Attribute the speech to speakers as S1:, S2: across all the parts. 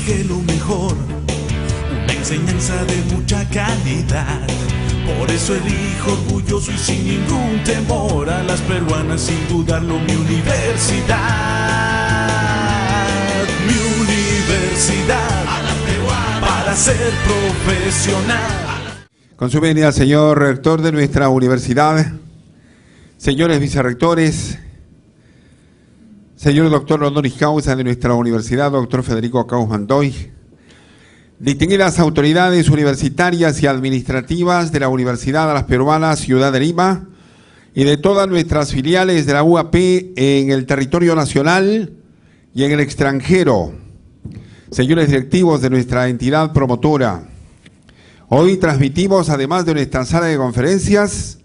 S1: elige lo mejor, una enseñanza de mucha calidad. Por eso elijo orgulloso y sin ningún temor a las peruanas, sin dudarlo, mi universidad. Mi universidad, a las peruanas, para ser profesional.
S2: Con su venia, señor rector de nuestra universidad, señores vicerrectores, señor doctor honoris causa de nuestra universidad, doctor Federico Caus Mandoy, distinguidas autoridades universitarias y administrativas de la Universidad de las Peruanas, Ciudad de Lima, y de todas nuestras filiales de la UAP en el territorio nacional y en el extranjero, señores directivos de nuestra entidad promotora. Hoy transmitimos, además de nuestra sala de conferencias,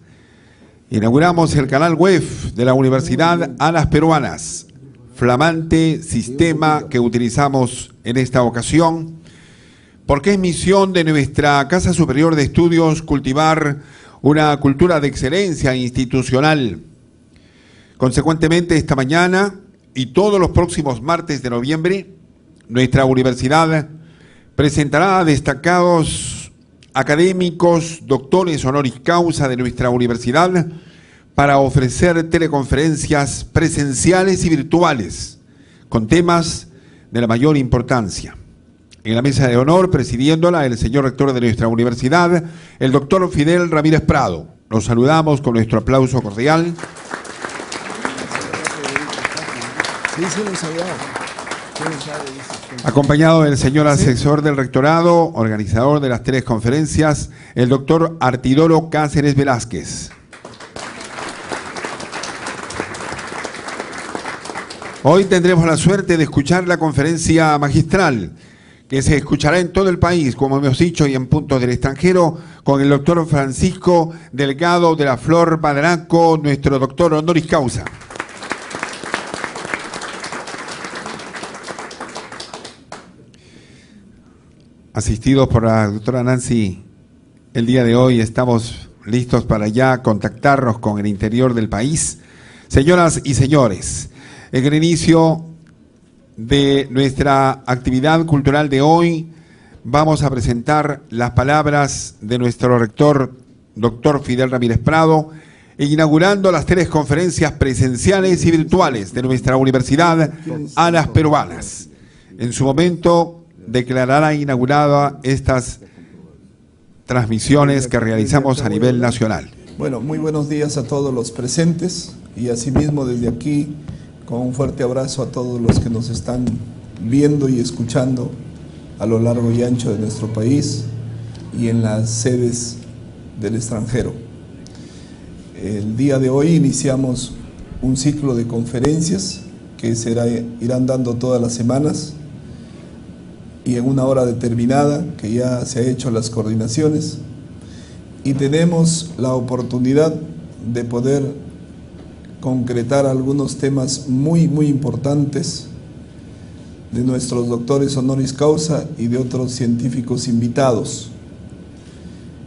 S2: inauguramos el canal web de la Universidad a las Peruanas, flamante sistema que utilizamos en esta ocasión, porque es misión de nuestra Casa Superior de Estudios cultivar una cultura de excelencia institucional. Consecuentemente, esta mañana y todos los próximos martes de noviembre, nuestra universidad presentará a destacados académicos, doctores honoris causa de nuestra universidad para ofrecer teleconferencias presenciales y virtuales con temas de la mayor importancia. En la mesa de honor, presidiéndola, el señor rector de nuestra universidad, el doctor Fidel Ramírez Prado. Los saludamos con nuestro aplauso cordial. Acompañado del señor asesor del rectorado, organizador de las teleconferencias, el doctor Artidoro Cáceres Velázquez. Hoy tendremos la suerte de escuchar la conferencia magistral, que se escuchará en todo el país, como hemos dicho, y en puntos del extranjero, con el doctor Francisco Delgado de la Flor Padraco, nuestro doctor honoris causa. Asistidos por la doctora Nancy, el día de hoy estamos listos para ya contactarnos con el interior del país. Señoras y señores, en el inicio de nuestra actividad cultural de hoy, vamos a presentar las palabras de nuestro rector, doctor Fidel Ramírez Prado, inaugurando las teleconferencias presenciales y virtuales de nuestra universidad a las peruanas. En su momento declarará inaugurada estas transmisiones que realizamos a nivel nacional.
S3: Bueno, muy buenos días a todos los presentes y asimismo desde aquí con un fuerte abrazo a todos los que nos están viendo y escuchando a lo largo y ancho de nuestro país y en las sedes del extranjero. El día de hoy iniciamos un ciclo de conferencias que irán dando todas las semanas y en una hora determinada, que ya se ha hecho las coordinaciones, y tenemos la oportunidad de poder concretar algunos temas muy importantes de nuestros doctores honoris causa y de otros científicos invitados.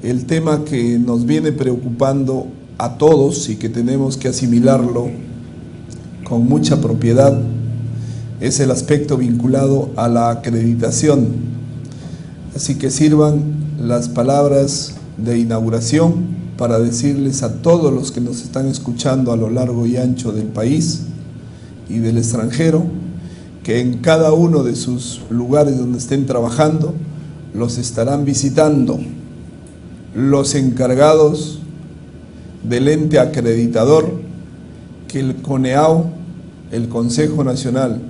S3: El tema que nos viene preocupando a todos y que tenemos que asimilarlo con mucha propiedad es el aspecto vinculado a la acreditación. Así que sirvan las palabras de inauguración para decirles a todos los que nos están escuchando a lo largo y ancho del país y del extranjero, que en cada uno de sus lugares donde estén trabajando, los estarán visitando los encargados del ente acreditador que el CONEAU, el Consejo Nacional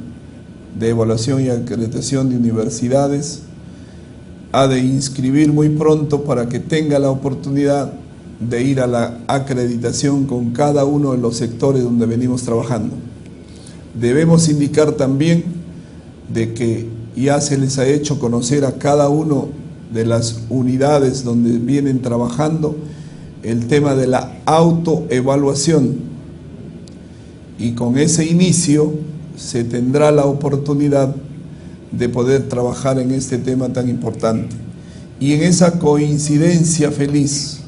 S3: de Evaluación y Acreditación de Universidades, ha de inscribir muy pronto para que tenga la oportunidad de ir a la acreditación con cada uno de los sectores donde venimos trabajando. Debemos indicar también de que ya se les ha hecho conocer a cada uno de las unidades donde vienen trabajando el tema de la autoevaluación, y con ese inicio se tendrá la oportunidad de poder trabajar en este tema tan importante. Y en esa coincidencia feliz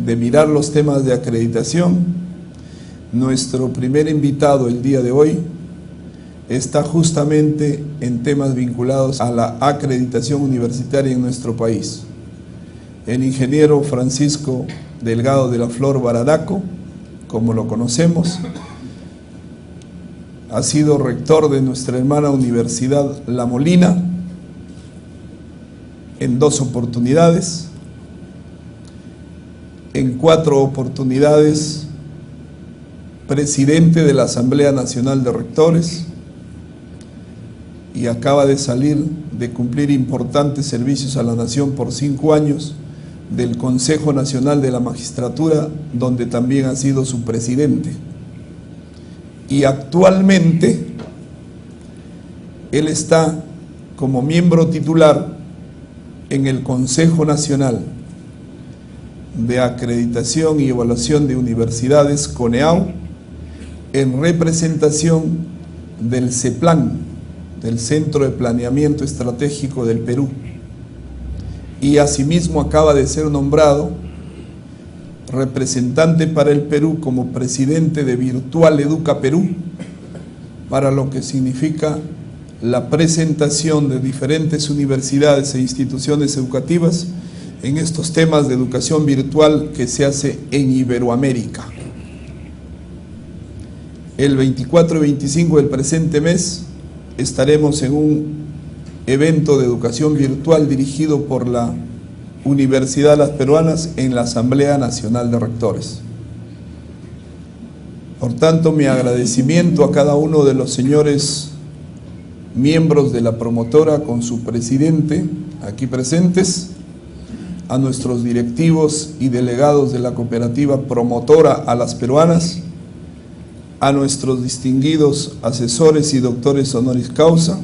S3: de mirar los temas de acreditación, nuestro primer invitado el día de hoy está justamente en temas vinculados a la acreditación universitaria en nuestro país. El ingeniero Francisco Delgado de la Flor Baradaco, como lo conocemos, ha sido rector de nuestra hermana Universidad La Molina en 2 oportunidades, en 4 oportunidades presidente de la Asamblea Nacional de Rectores, y acaba de salir de cumplir importantes servicios a la nación por 5 años del Consejo Nacional de la Magistratura, donde también ha sido su presidente. Y actualmente él está como miembro titular en el Consejo Nacional de Acreditación y Evaluación de Universidades, CONEAU, en representación del CEPLAN, del Centro de Planeamiento Estratégico del Perú, y asimismo acaba de ser nombrado representante para el Perú como presidente de Virtual Educa Perú, para lo que significa la presentación de diferentes universidades e instituciones educativas en estos temas de educación virtual que se hace en Iberoamérica. El 24 y 25 del presente mes estaremos en un evento de educación virtual dirigido por la Universidad de las Peruanas en la Asamblea Nacional de Rectores. Por tanto, mi agradecimiento a cada uno de los señores miembros de la promotora con su presidente aquí presentes, a nuestros directivos y delegados de la cooperativa promotora a las peruanas, a nuestros distinguidos asesores y doctores honoris causa,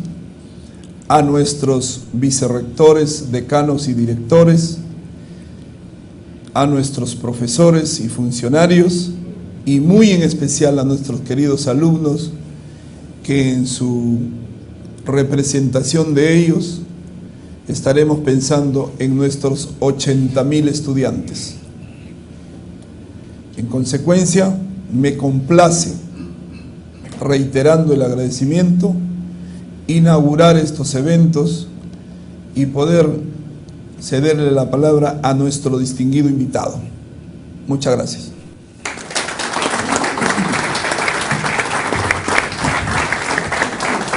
S3: a nuestros vicerrectores, decanos y directores, a nuestros profesores y funcionarios, y muy en especial a nuestros queridos alumnos, que en su representación de ellos estaremos pensando en nuestros 80.000 estudiantes. En consecuencia, me complace, reiterando el agradecimiento, inaugurar estos eventos y poder cederle la palabra a nuestro distinguido invitado. Muchas gracias.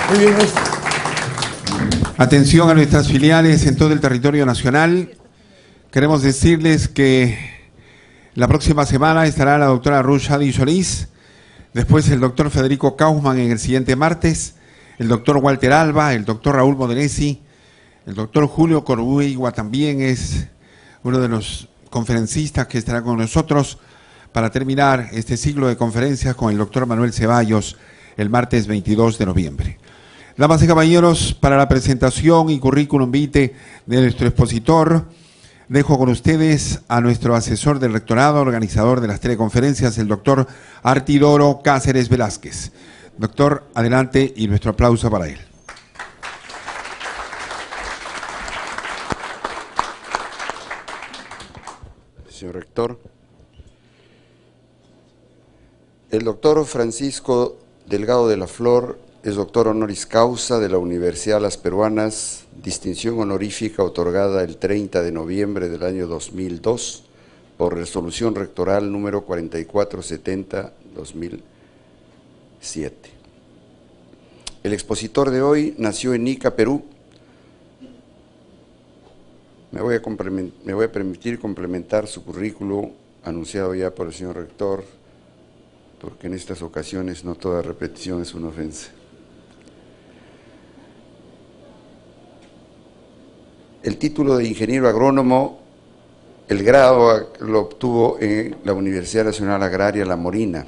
S2: Muy bien. Atención a nuestras filiales en todo el territorio nacional. Queremos decirles que la próxima semana estará la doctora Ruth Shadi Solís, después el doctor Federico Kaufmann en el siguiente martes, el doctor Walter Alba, el doctor Raúl Modenesi, el doctor Julio Corbuigua también es uno de los conferencistas que estará con nosotros para terminar este ciclo de conferencias con el doctor Manuel Ceballos el martes 22 de noviembre. Damas y caballeros, para la presentación y currículum vitae de nuestro expositor, dejo con ustedes a nuestro asesor del rectorado, organizador de las teleconferencias, el doctor Artidoro Cáceres Velázquez. Doctor, adelante y nuestro aplauso para él.
S4: Señor rector, el doctor Francisco Delgado de la Flor es doctor honoris causa de la Universidad de las Peruanas, distinción honorífica otorgada el 30 de noviembre del año 2002 por resolución rectoral número 4470-2007. El expositor de hoy nació en Ica, Perú. Me voy a permitir complementar su currículo anunciado ya por el señor rector, porque en estas ocasiones no toda repetición es una ofensa. El título de ingeniero agrónomo, el grado lo obtuvo en la Universidad Nacional Agraria La Molina.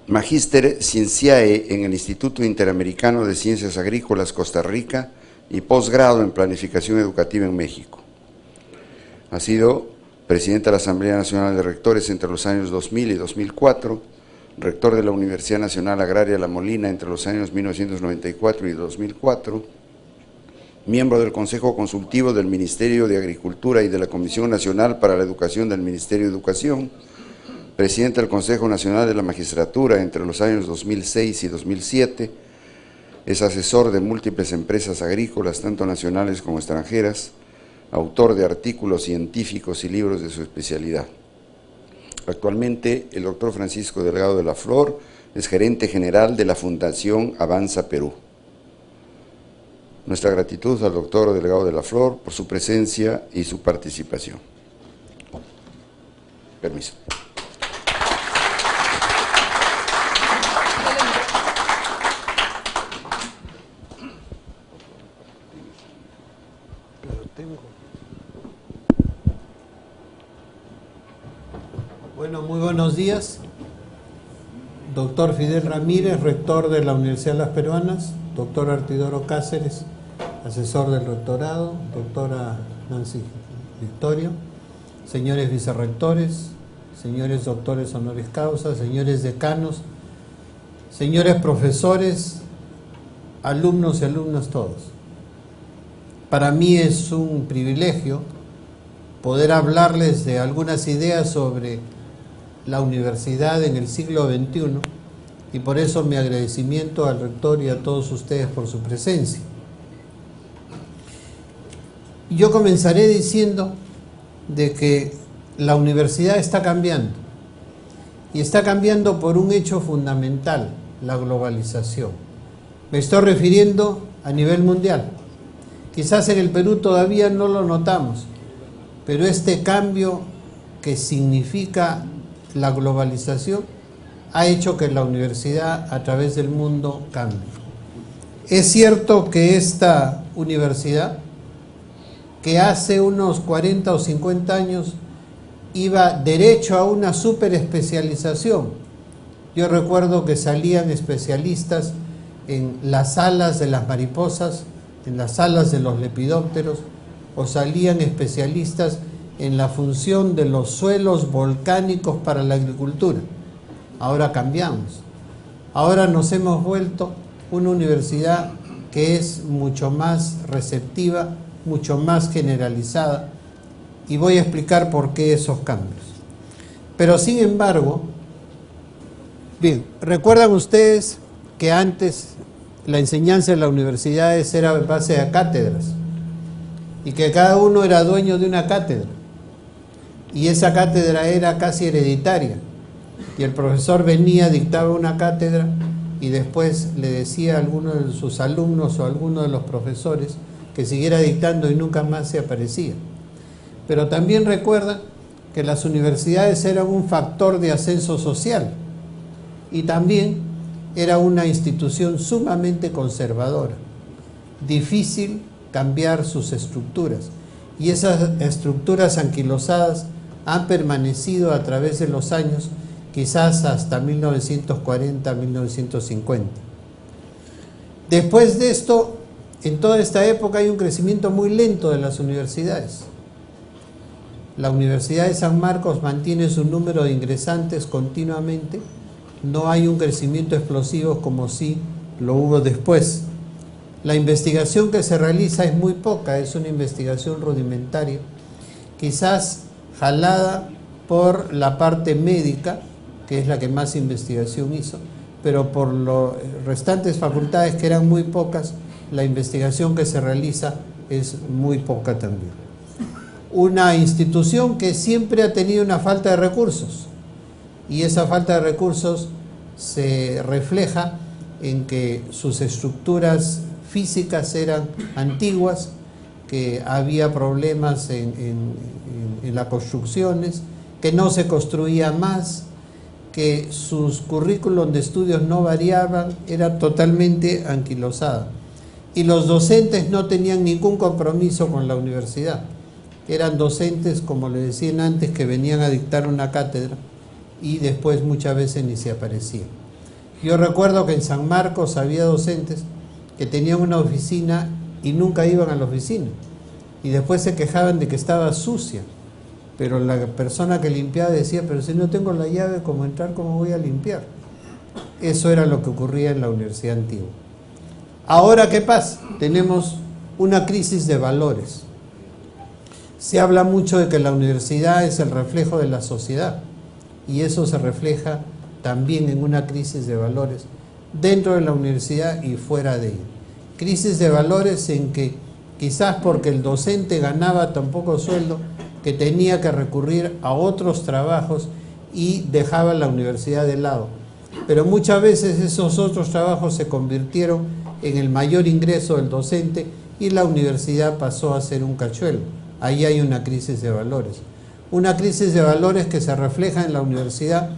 S4: Magíster Cienciae en el Instituto Interamericano de Ciencias Agrícolas Costa Rica y posgrado en Planificación Educativa en México. Ha sido presidente de la Asamblea Nacional de Rectores entre los años 2000 y 2004, rector de la Universidad Nacional Agraria La Molina entre los años 1994 y 2004, miembro del Consejo Consultivo del Ministerio de Agricultura y de la Comisión Nacional para la Educación del Ministerio de Educación, presidente del Consejo Nacional de la Magistratura entre los años 2006 y 2007, Es asesor de múltiples empresas agrícolas, tanto nacionales como extranjeras, autor de artículos científicos y libros de su especialidad. Actualmente, el doctor Francisco Delgado de la Flor es gerente general de la Fundación Avanza Perú. Nuestra gratitud al doctor Delgado de la Flor por su presencia y su participación. Permiso.
S5: Bueno, muy buenos días. Doctor Fidel Ramírez, rector de la Universidad de las Peruanas, doctor Artidoro Cáceres, asesor del rectorado, doctora Nancy Victorio, señores vicerrectores, señores doctores honoris causa, señores decanos, señores profesores, alumnos y alumnas todos. Para mí es un privilegio poder hablarles de algunas ideas sobre la universidad en el siglo XXI y por eso mi agradecimiento al rector y a todos ustedes por su presencia. Yo comenzaré diciendo de que la universidad está cambiando y está cambiando por un hecho fundamental, la globalización. Me estoy refiriendo a nivel mundial. Quizás en el Perú todavía no lo notamos, pero este cambio que significa la globalización ha hecho que la universidad a través del mundo cambie. Es cierto que esta universidad, que hace unos 40 o 50 años iba derecho a una superespecialización. Yo recuerdo que salían especialistas en las alas de las mariposas, en las alas de los lepidópteros, o salían especialistas en la función de los suelos volcánicos para la agricultura. Ahora cambiamos. Ahora nos hemos vuelto una universidad que es mucho más receptiva, mucho más generalizada, y voy a explicar por qué esos cambios. Pero sin embargo, bien, ¿recuerdan ustedes que antes la enseñanza en las universidades era en base a cátedras? Y que cada uno era dueño de una cátedra. Y esa cátedra era casi hereditaria. Y el profesor venía, dictaba una cátedra y después le decía a alguno de sus alumnos o a alguno de los profesores que siguiera dictando y nunca más se aparecía. Pero también recuerda que las universidades eran un factor de ascenso social y también era una institución sumamente conservadora, difícil cambiar sus estructuras, y esas estructuras anquilosadas han permanecido a través de los años, quizás hasta 1940, 1950. Después de esto, en toda esta época hay un crecimiento muy lento de las universidades. La Universidad de San Marcos mantiene su número de ingresantes continuamente, no hay un crecimiento explosivo como sí lo hubo después. La investigación que se realiza es muy poca, es una investigación rudimentaria, quizás jalada por la parte médica, que es la que más investigación hizo, pero por las restantes facultades, que eran muy pocas, la investigación que se realiza es muy poca también. Una institución que siempre ha tenido una falta de recursos, y esa falta de recursos se refleja en que sus estructuras físicas eran antiguas, que había problemas en las construcciones, que no se construía más, que sus currículum de estudios no variaban, era totalmente anquilosada. Y los docentes no tenían ningún compromiso con la universidad. Eran docentes, como le decían antes, que venían a dictar una cátedra y después muchas veces ni se aparecían. Yo recuerdo que en San Marcos había docentes que tenían una oficina y nunca iban a la oficina, y después se quejaban de que estaba sucia, pero la persona que limpiaba decía, pero si no tengo la llave, ¿cómo entrar? ¿Cómo voy a limpiar? Eso era lo que ocurría en la universidad antigua. Ahora, ¿qué pasa? Tenemos una crisis de valores. Se habla mucho de que la universidad es el reflejo de la sociedad, y eso se refleja también en una crisis de valores dentro de la universidad y fuera de ella. Crisis de valores en que quizás porque el docente ganaba tan poco sueldo que tenía que recurrir a otros trabajos y dejaba la universidad de lado. Pero muchas veces esos otros trabajos se convirtieron en el mayor ingreso del docente y la universidad pasó a ser un cachuelo. Ahí hay una crisis de valores. Una crisis de valores que se refleja en la universidad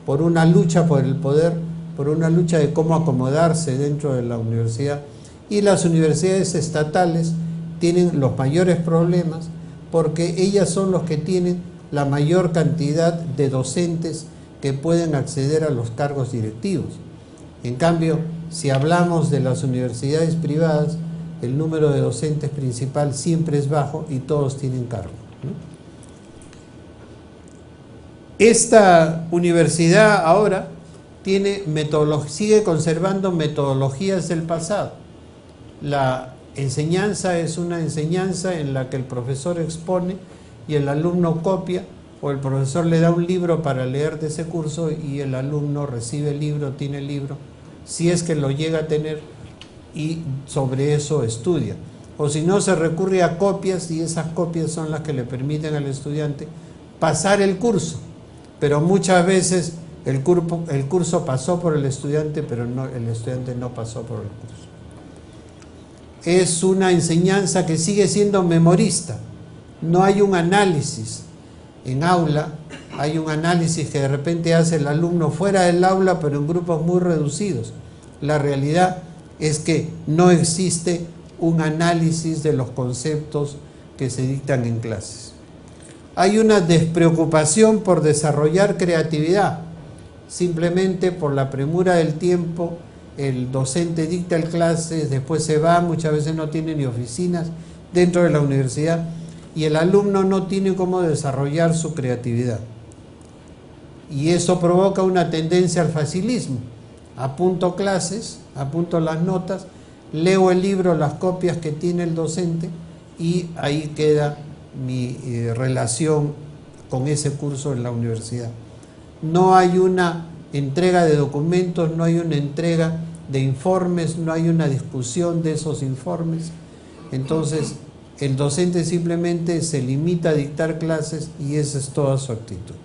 S5: por una lucha por el poder, por una lucha de cómo acomodarse dentro de la universidad. Y las universidades estatales tienen los mayores problemas porque ellas son los que tienen la mayor cantidad de docentes que pueden acceder a los cargos directivos. En cambio, si hablamos de las universidades privadas, el número de docentes principal siempre es bajo y todos tienen cargo, ¿no? Esta universidad ahora sigue conservando metodologías del pasado. La enseñanza es una enseñanza en la que el profesor expone y el alumno copia, o el profesor le da un libro para leer de ese curso y el alumno recibe el libro, tiene el libro, si es que lo llega a tener, y sobre eso estudia. O si no, se recurre a copias y esas copias son las que le permiten al estudiante pasar el curso. Pero muchas veces el curso pasó por el estudiante, pero el estudiante no pasó por el curso. Es una enseñanza que sigue siendo memorista. No hay un análisis en aula, hay un análisis que de repente hace el alumno fuera del aula, pero en grupos muy reducidos. La realidad es que no existe un análisis de los conceptos que se dictan en clases. Hay una despreocupación por desarrollar creatividad. Simplemente por la premura del tiempo, el docente dicta el clase, después se va, muchas veces no tiene ni oficinas dentro de la universidad, y el alumno no tiene cómo desarrollar su creatividad. Y eso provoca una tendencia al facilismo. Apunto clases, apunto las notas, leo el libro, las copias que tiene el docente, y ahí queda mi relación con ese curso en la universidad. No hay una entrega de documentos, no hay una entrega de informes, no hay una discusión de esos informes. Entonces, el docente simplemente se limita a dictar clases y esa es toda su actitud.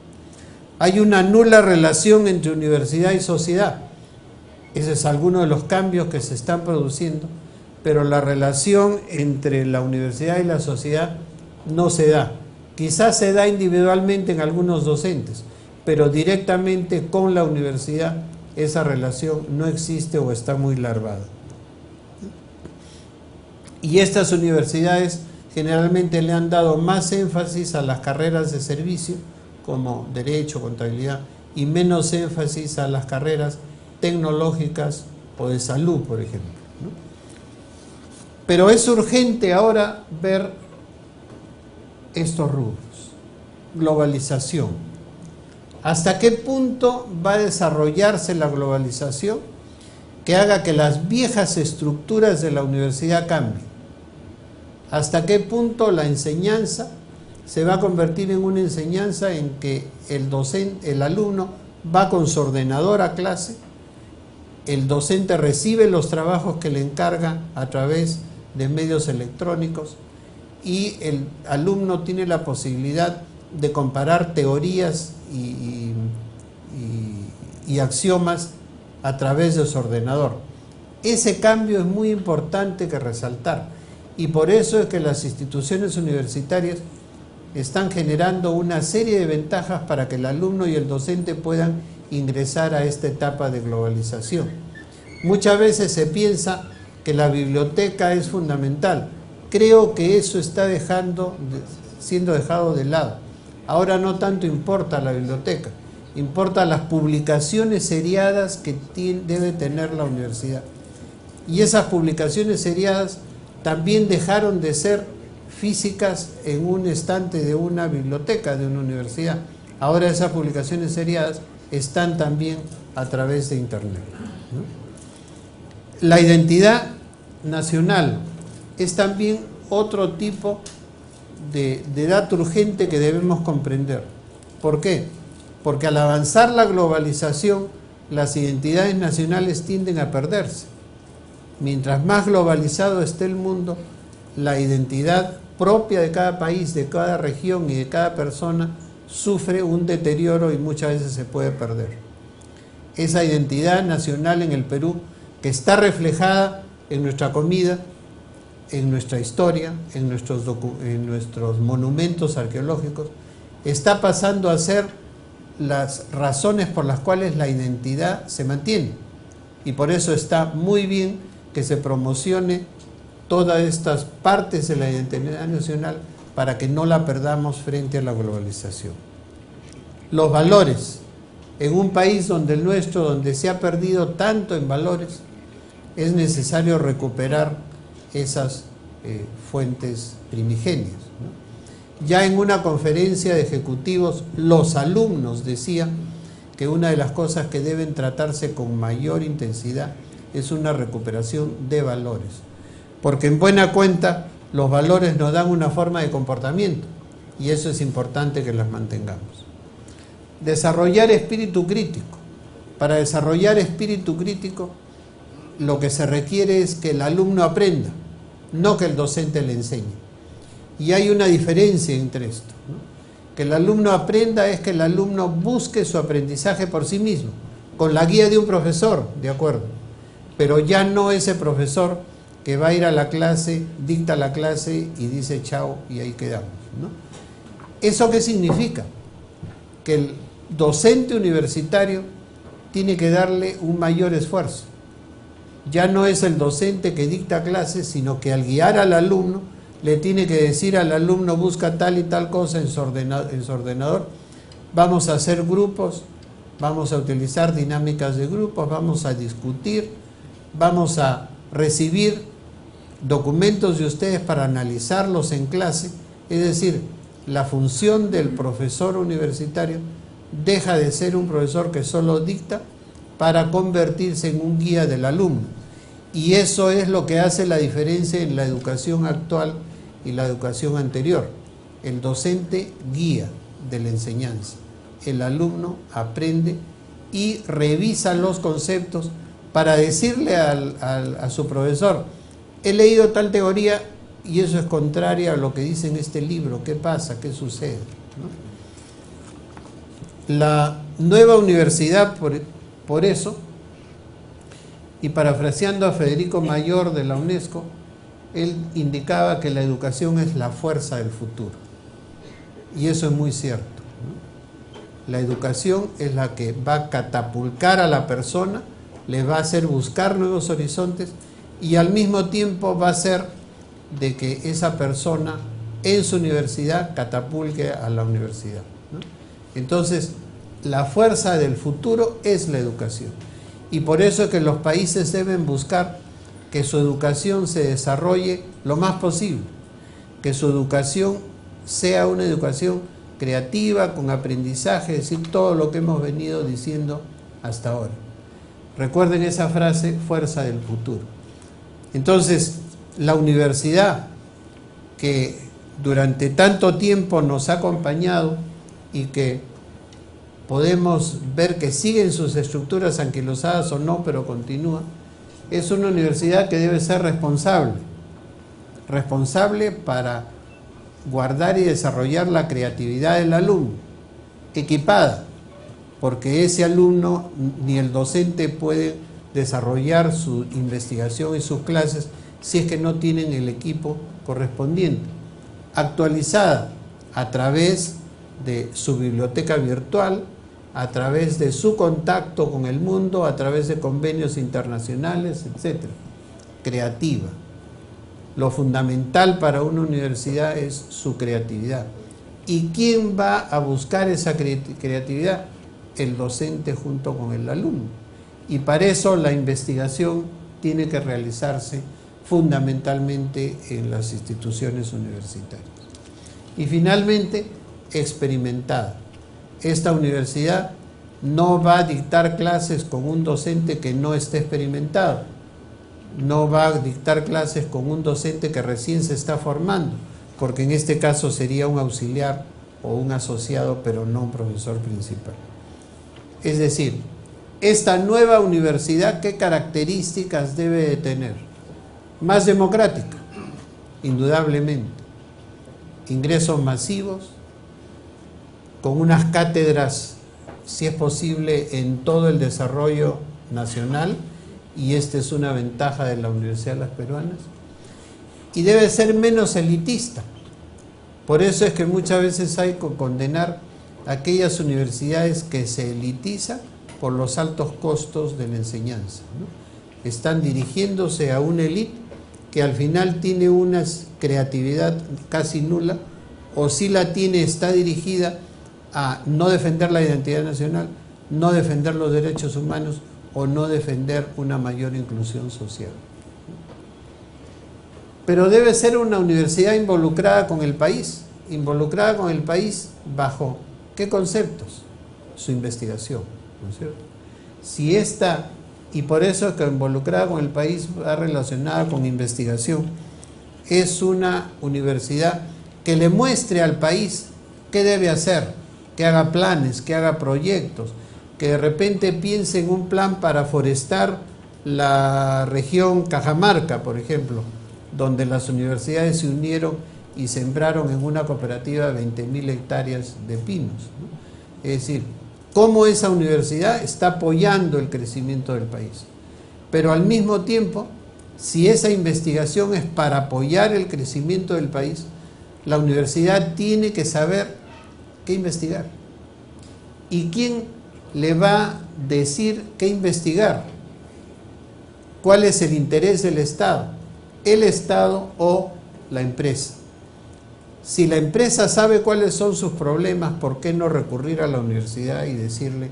S5: Hay una nula relación entre universidad y sociedad. Ese es alguno de los cambios que se están produciendo, pero la relación entre la universidad y la sociedad no se da. Quizás se da individualmente en algunos docentes, pero directamente con la universidad esa relación no existe o está muy larvada. Y estas universidades generalmente le han dado más énfasis a las carreras de servicio, como Derecho, Contabilidad, y menos énfasis a las carreras tecnológicas o de salud, por ejemplo, ¿no? Pero es urgente ahora ver estos rubros. Globalización. ¿Hasta qué punto va a desarrollarse la globalización que haga que las viejas estructuras de la universidad cambien? ¿Hasta qué punto la enseñanza se va a convertir en una enseñanza en que el alumno va con su ordenador a clase, el docente recibe los trabajos que le encarga a través de medios electrónicos y el alumno tiene la posibilidad de comparar teorías y axiomas a través de su ordenador? Ese cambio es muy importante que resaltar y por eso es que las instituciones universitarias están generando una serie de ventajas para que el alumno y el docente puedan ingresar a esta etapa de globalización. Muchas veces se piensa que la biblioteca es fundamental. Creo que eso está siendo dejado de lado. Ahora no tanto importa la biblioteca, importa las publicaciones seriadas que debe tener la universidad. Y esas publicaciones seriadas también dejaron de ser físicas en un estante de una biblioteca, de una universidad. Ahora esas publicaciones seriadas están también a través de Internet, ¿no? La identidad nacional es también otro tipo de dato urgente que debemos comprender. ¿Por qué? Porque al avanzar la globalización, las identidades nacionales tienden a perderse. Mientras más globalizado esté el mundo, la identidad propia de cada país, de cada región y de cada persona sufre un deterioro y muchas veces se puede perder. Esa identidad nacional en el Perú, que está reflejada en nuestra comida, en nuestra historia, en nuestros monumentos arqueológicos, está pasando a ser las razones por las cuales la identidad se mantiene. Y por eso está muy bien que se promocione todas estas partes de la identidad nacional para que no la perdamos frente a la globalización. Los valores. En un país donde el nuestro, donde se ha perdido tanto en valores, es necesario recuperar esas fuentes primigenias, ¿no? Ya en una conferencia de ejecutivos, los alumnos decían que una de las cosas que deben tratarse con mayor intensidad es una recuperación de valores, porque en buena cuenta los valores nos dan una forma de comportamiento y eso es importante que las mantengamos. Desarrollar espíritu crítico. Para desarrollar espíritu crítico, lo que se requiere es que el alumno aprenda, no que el docente le enseñe. Y hay una diferencia entre esto, ¿no? Que el alumno aprenda es que el alumno busque su aprendizaje por sí mismo, con la guía de un profesor, de acuerdo, pero ya no ese profesor que va a ir a la clase, dicta la clase y dice chao y ahí quedamos, ¿no? ¿Eso qué significa? Que el docente universitario tiene que darle un mayor esfuerzo. Ya no es el docente que dicta clases, sino que al guiar al alumno le tiene que decir al alumno busca tal y tal cosa en su ordenador, vamos a hacer grupos, vamos a utilizar dinámicas de grupos, vamos a discutir, vamos a recibir documentos de ustedes para analizarlos en clase. Es decir, la función del profesor universitario deja de ser un profesor que solo dicta para convertirse en un guía del alumno. Y eso es lo que hace la diferencia en la educación actual y la educación anterior. El docente guía de la enseñanza, el alumno aprende y revisa los conceptos para decirle a su profesor, he leído tal teoría y eso es contrario a lo que dice en este libro, ¿qué pasa? ¿Qué sucede? ¿No? La nueva universidad, por eso, y parafraseando a Federico Mayor de la UNESCO, él indicaba que la educación es la fuerza del futuro. Y eso es muy cierto, ¿no? La educación es la que va a catapultar a la persona, le va a hacer buscar nuevos horizontes y al mismo tiempo va a hacer de que esa persona en su universidad catapulque a la universidad, ¿no? Entonces, la fuerza del futuro es la educación. Y por eso es que los países deben buscar que su educación se desarrolle lo más posible, que su educación sea una educación creativa, con aprendizaje, es decir, todo lo que hemos venido diciendo hasta ahora. Recuerden esa frase, fuerza del futuro. Entonces, la universidad que durante tanto tiempo nos ha acompañado y que podemos ver que siguen sus estructuras anquilosadas o no, pero continúa, es una universidad que debe ser responsable para guardar y desarrollar la creatividad del alumno, equipada, porque ese alumno ni el docente puede desarrollar su investigación y sus clases si es que no tienen el equipo correspondiente, actualizada a través de su biblioteca virtual, a través de su contacto con el mundo, a través de convenios internacionales, etc. Creativa. Lo fundamental para una universidad es su creatividad. ¿Y quién va a buscar esa creatividad? El docente junto con el alumno. Y para eso la investigación tiene que realizarse fundamentalmente en las instituciones universitarias. Y finalmente, experimentada. Esta universidad no va a dictar clases con un docente que no esté experimentado, no va a dictar clases con un docente que recién se está formando, porque en este caso sería un auxiliar o un asociado, pero no un profesor principal. Es decir, esta nueva universidad, ¿qué características debe de tener? Más democrática, indudablemente. Ingresos masivos, con unas cátedras, si es posible, en todo el desarrollo nacional, y esta es una ventaja de la Universidad de las Peruanas, y debe ser menos elitista. Por eso es que muchas veces hay que condenar aquellas universidades que se elitizan por los altos costos de la enseñanza, ¿no? Están dirigiéndose a una élite que al final tiene una creatividad casi nula, o si la tiene, está dirigida a no defender la identidad nacional, no defender los derechos humanos o no defender una mayor inclusión social. Pero debe ser una universidad involucrada con el país bajo ¿qué conceptos? Su investigación, ¿no es cierto? Si esta, y por eso es que involucrada con el país va relacionada con investigación, es una universidad que le muestre al país qué debe hacer, que haga planes, que haga proyectos, que de repente piense en un plan para forestar la región Cajamarca, por ejemplo, donde las universidades se unieron y sembraron en una cooperativa 20.000 hectáreas de pinos, ¿no? Es decir, cómo esa universidad está apoyando el crecimiento del país. Pero al mismo tiempo, si esa investigación es para apoyar el crecimiento del país, la universidad tiene que saber qué investigar. ¿Y quién le va a decir qué investigar? ¿Cuál es el interés del Estado? ¿El Estado o la empresa? Si la empresa sabe cuáles son sus problemas, ¿por qué no recurrir a la universidad y decirle,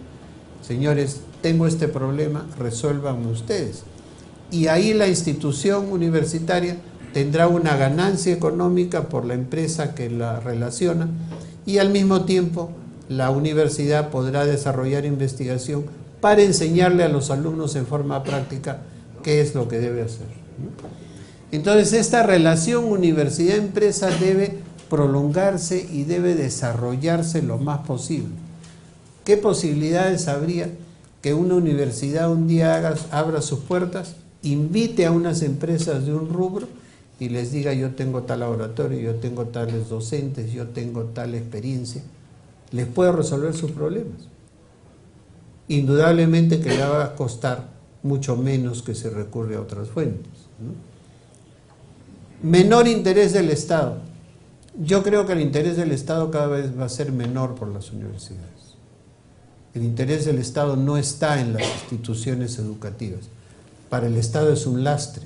S5: señores, tengo este problema, resuélvanme ustedes? Y ahí la institución universitaria tendrá una ganancia económica por la empresa que la relaciona, y al mismo tiempo la universidad podrá desarrollar investigación para enseñarle a los alumnos en forma práctica qué es lo que debe hacer, ¿no? Entonces esta relación universidad-empresa debe prolongarse y debe desarrollarse lo más posible. ¿Qué posibilidades habría que una universidad un día abra sus puertas, invite a unas empresas de un rubro y les diga, yo tengo tal laboratorio, yo tengo tales docentes, yo tengo tal experiencia? ¿Les puedo resolver sus problemas? Indudablemente que le va a costar mucho menos que se recurre a otras fuentes, ¿no? Menor interés del Estado. Yo creo que el interés del Estado cada vez va a ser menor por las universidades. El interés del Estado no está en las instituciones educativas. Para el Estado es un lastre.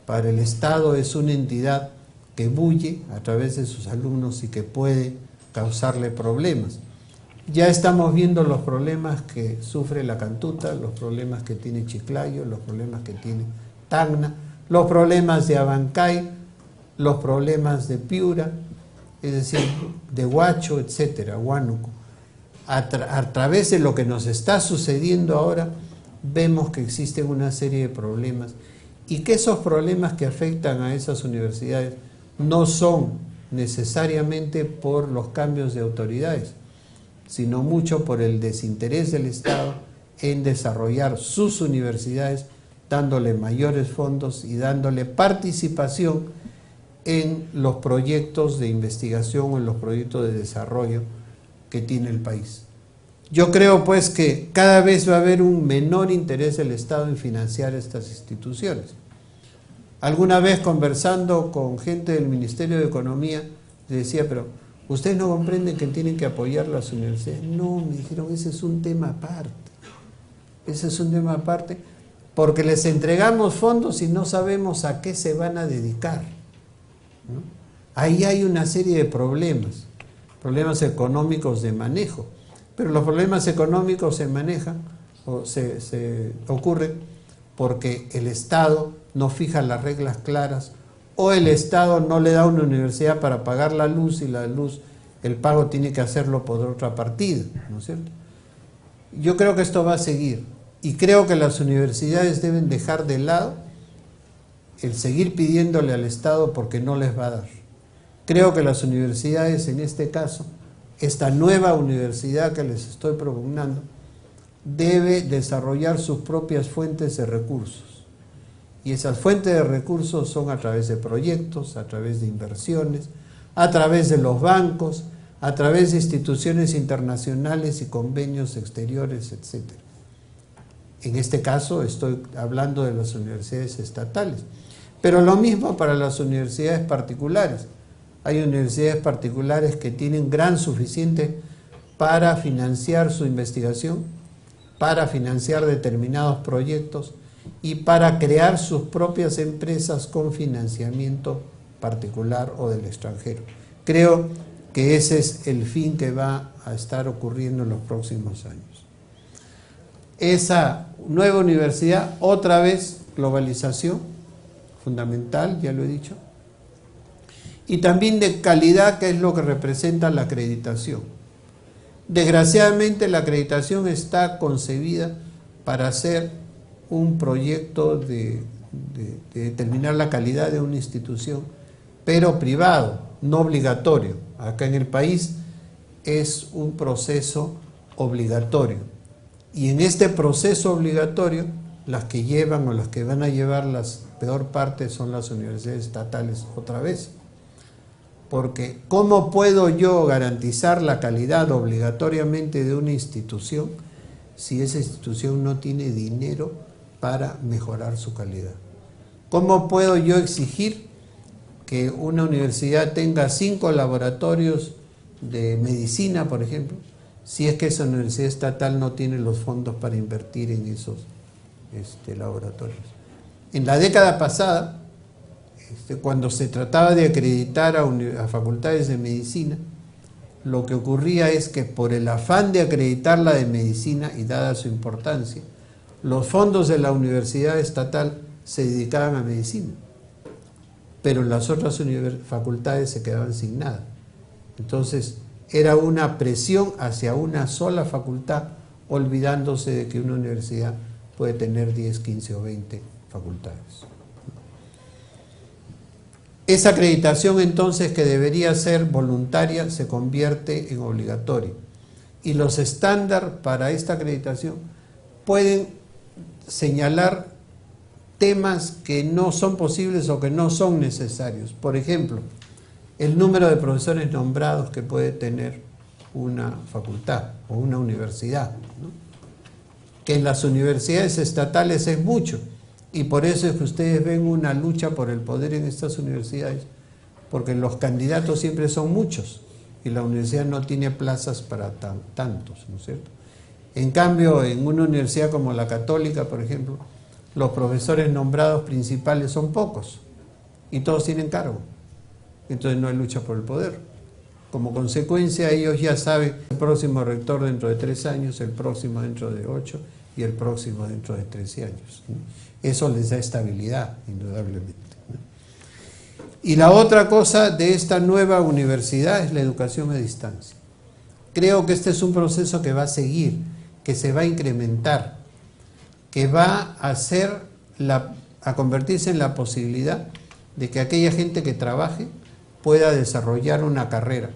S5: Para el Estado es una entidad que bulle a través de sus alumnos y que puede causarle problemas. Ya estamos viendo los problemas que sufre la Cantuta, los problemas que tiene Chiclayo, los problemas que tiene Tacna, los problemas de Abancay, los problemas de Piura, es decir, de Huacho, etcétera, Huánuco. A través de lo que nos está sucediendo ahora, vemos que existen una serie de problemas y que esos problemas que afectan a esas universidades no son necesariamente por los cambios de autoridades, sino mucho por el desinterés del Estado en desarrollar sus universidades, dándole mayores fondos y dándole participación en los proyectos de investigación o en los proyectos de desarrollo que tiene el país. Yo creo pues que cada vez va a haber un menor interés del Estado en financiar estas instituciones. Alguna vez conversando con gente del Ministerio de Economía, le decía, pero ¿ustedes no comprenden que tienen que apoyar las universidades? No, me dijeron, ese es un tema aparte. Ese es un tema aparte porque les entregamos fondos y no sabemos a qué se van a dedicar, ¿no? Ahí hay una serie de problemas económicos de manejo, pero los problemas económicos se manejan o se ocurren porque el Estado no fija las reglas claras o el Estado no le da a una universidad para pagar la luz y la luz, el pago tiene que hacerlo por otra partida, ¿no es cierto? Yo creo que esto va a seguir y creo que las universidades deben dejar de lado el seguir pidiéndole al Estado porque no les va a dar. Creo que las universidades, en este caso, esta nueva universidad que les estoy propugnando, debe desarrollar sus propias fuentes de recursos. Y esas fuentes de recursos son a través de proyectos, a través de inversiones, a través de los bancos, a través de instituciones internacionales y convenios exteriores, etc. En este caso estoy hablando de las universidades estatales, pero lo mismo para las universidades particulares. Hay universidades particulares que tienen gran suficiente para financiar su investigación, para financiar determinados proyectos y para crear sus propias empresas con financiamiento particular o del extranjero. Creo que ese es el fin que va a estar ocurriendo en los próximos años. Esa nueva universidad, otra vez, globalización, fundamental, ya lo he dicho, y también de calidad, que es lo que representa la acreditación. Desgraciadamente la acreditación está concebida para hacer un proyecto de determinar la calidad de una institución, pero privado, no obligatorio. Acá en el país es un proceso obligatorio. Y en este proceso obligatorio, las que llevan o las que van a llevar la peor parte son las universidades estatales otra vez. Porque ¿cómo puedo yo garantizar la calidad obligatoriamente de una institución si esa institución no tiene dinero para mejorar su calidad? ¿Cómo puedo yo exigir que una universidad tenga 5 laboratorios de medicina, por ejemplo, si es que esa universidad estatal no tiene los fondos para invertir en esos laboratorios? En la década pasada, cuando se trataba de acreditar a facultades de medicina, lo que ocurría es que por el afán de acreditar la de medicina y dada su importancia, los fondos de la universidad estatal se dedicaban a medicina, pero las otras facultades se quedaban sin nada. Entonces era una presión hacia una sola facultad, olvidándose de que una universidad puede tener 10, 15 o 20 facultades. Esa acreditación entonces, que debería ser voluntaria, se convierte en obligatoria. Y los estándares para esta acreditación pueden señalar temas que no son posibles o que no son necesarios. Por ejemplo, el número de profesores nombrados que puede tener una facultad o una universidad, ¿no? Que en las universidades estatales es mucho. Y por eso es que ustedes ven una lucha por el poder en estas universidades, porque los candidatos siempre son muchos y la universidad no tiene plazas para tantos, ¿no es cierto? En cambio, en una universidad como la Católica, por ejemplo, los profesores nombrados principales son pocos y todos tienen cargo. Entonces no hay lucha por el poder. Como consecuencia, ellos ya saben el próximo rector dentro de 3 años, el próximo dentro de 8 y el próximo dentro de 13 años, ¿no? Eso les da estabilidad, indudablemente, ¿no? Y la otra cosa de esta nueva universidad es la educación a distancia. Creo que este es un proceso que va a seguir, que se va a incrementar, que va a convertirse en la posibilidad de que aquella gente que trabaje pueda desarrollar una carrera.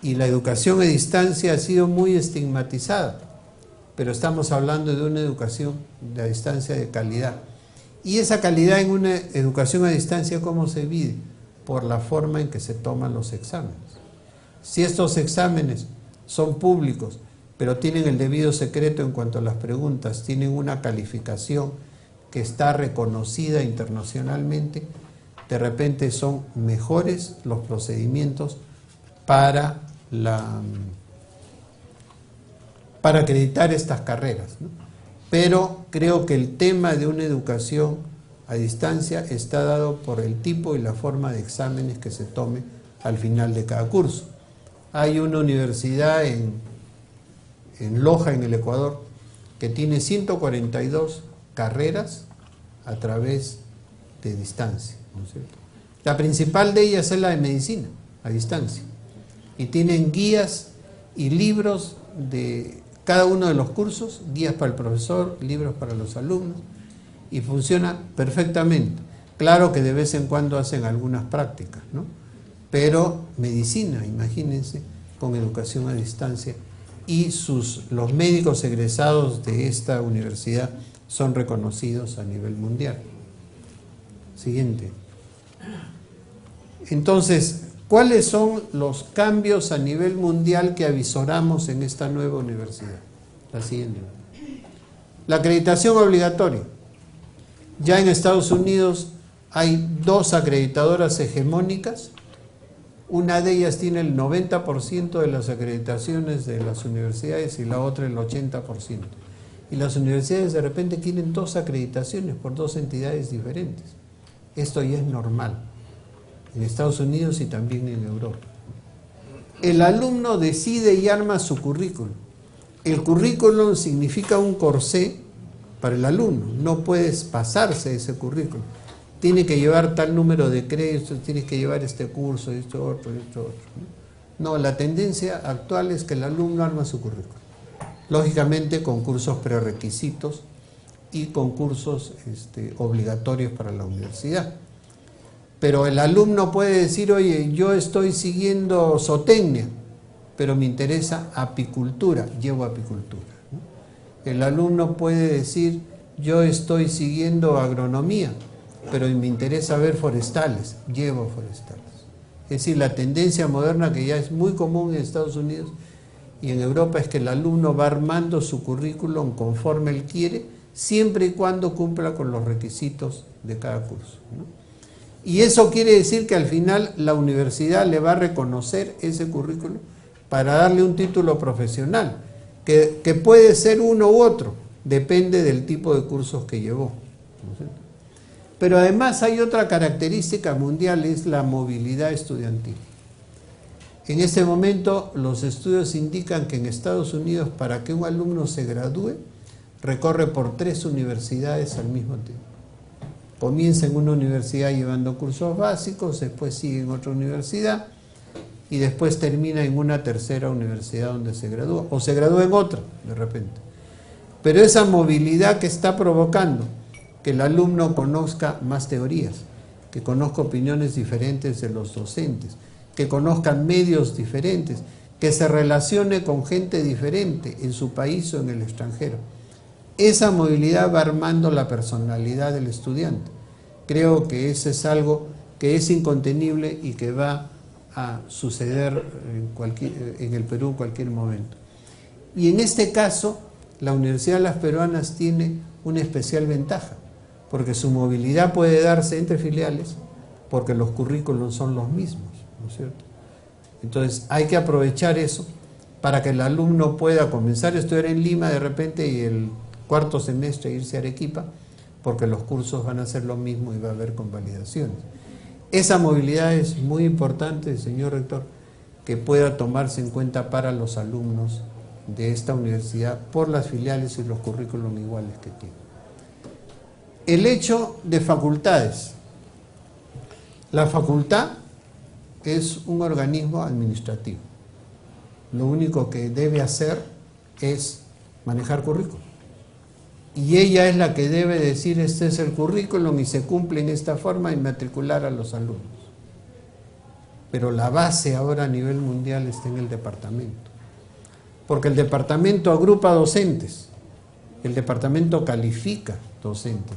S5: Y la educación a distancia ha sido muy estigmatizada, pero estamos hablando de una educación a distancia de calidad. Y esa calidad en una educación a distancia, ¿cómo se mide? Por la forma en que se toman los exámenes. Si estos exámenes son públicos, pero tienen el debido secreto en cuanto a las preguntas, tienen una calificación que está reconocida internacionalmente, de repente son mejores los procedimientos para acreditar estas carreras, ¿no? Pero creo que el tema de una educación a distancia está dado por el tipo y la forma de exámenes que se tome al final de cada curso. Hay una universidad en Loja, en el Ecuador, que tiene 142 carreras a través de distancia, ¿no es cierto? La principal de ellas es la de medicina, a distancia. Y tienen guías y libros de cada uno de los cursos, guías para el profesor, libros para los alumnos, y funciona perfectamente. Claro que de vez en cuando hacen algunas prácticas, ¿no? Pero medicina, imagínense, con educación a distancia, y los médicos egresados de esta universidad son reconocidos a nivel mundial. Siguiente. Entonces, ¿cuáles son los cambios a nivel mundial que avisoramos en esta nueva universidad? La siguiente. La acreditación obligatoria. Ya en Estados Unidos hay 2 acreditadoras hegemónicas. Una de ellas tiene el 90% de las acreditaciones de las universidades y la otra el 80%. Y las universidades de repente quieren 2 acreditaciones por 2 entidades diferentes. Esto ya es normal en Estados Unidos y también en Europa. El alumno decide y arma su currículum. El currículum significa un corsé para el alumno. No puedes pasarse ese currículum. Tiene que llevar tal número de créditos, tienes que llevar este curso, esto otro. No, la tendencia actual es que el alumno arma su currículum. Lógicamente con cursos prerequisitos y con cursos obligatorios para la universidad. Pero el alumno puede decir, oye, yo estoy siguiendo zootecnia, pero me interesa apicultura, llevo apicultura. El alumno puede decir, yo estoy siguiendo agronomía, pero me interesa ver forestales, llevo forestales. Es decir, la tendencia moderna que ya es muy común en Estados Unidos y en Europa es que el alumno va armando su currículum conforme él quiere, siempre y cuando cumpla con los requisitos de cada curso, ¿no? Y eso quiere decir que al final la universidad le va a reconocer ese currículum para darle un título profesional, que puede ser uno u otro, depende del tipo de cursos que llevó, ¿no es cierto? Pero además hay otra característica mundial, es la movilidad estudiantil. En este momento los estudios indican que en Estados Unidos para que un alumno se gradúe recorre por 3 universidades al mismo tiempo. Comienza en una universidad llevando cursos básicos, después sigue en otra universidad y después termina en una tercera universidad donde se gradúa, o se gradúa en otra de repente. Pero esa movilidad que está provocando que el alumno conozca más teorías, que conozca opiniones diferentes de los docentes, que conozcan medios diferentes, que se relacione con gente diferente en su país o en el extranjero. Esa movilidad va armando la personalidad del estudiante. Creo que eso es algo que es incontenible y que va a suceder en el Perú en cualquier momento. Y en este caso, la Universidad de las Peruanas tiene una especial ventaja, porque su movilidad puede darse entre filiales, porque los currículos son los mismos, ¿no es cierto? Entonces hay que aprovechar eso para que el alumno pueda comenzar a estudiar en Lima de repente y el 4º semestre irse a Arequipa, porque los cursos van a ser lo mismo y va a haber convalidaciones. Esa movilidad es muy importante, señor rector, que pueda tomarse en cuenta para los alumnos de esta universidad por las filiales y los currículos iguales que tienen. El hecho de facultades. La facultad es un organismo administrativo. Lo único que debe hacer es manejar currículum. Y ella es la que debe decir, este es el currículum y se cumple en esta forma y matricular a los alumnos. Pero la base ahora a nivel mundial está en el departamento. Porque el departamento agrupa docentes, el departamento califica docentes,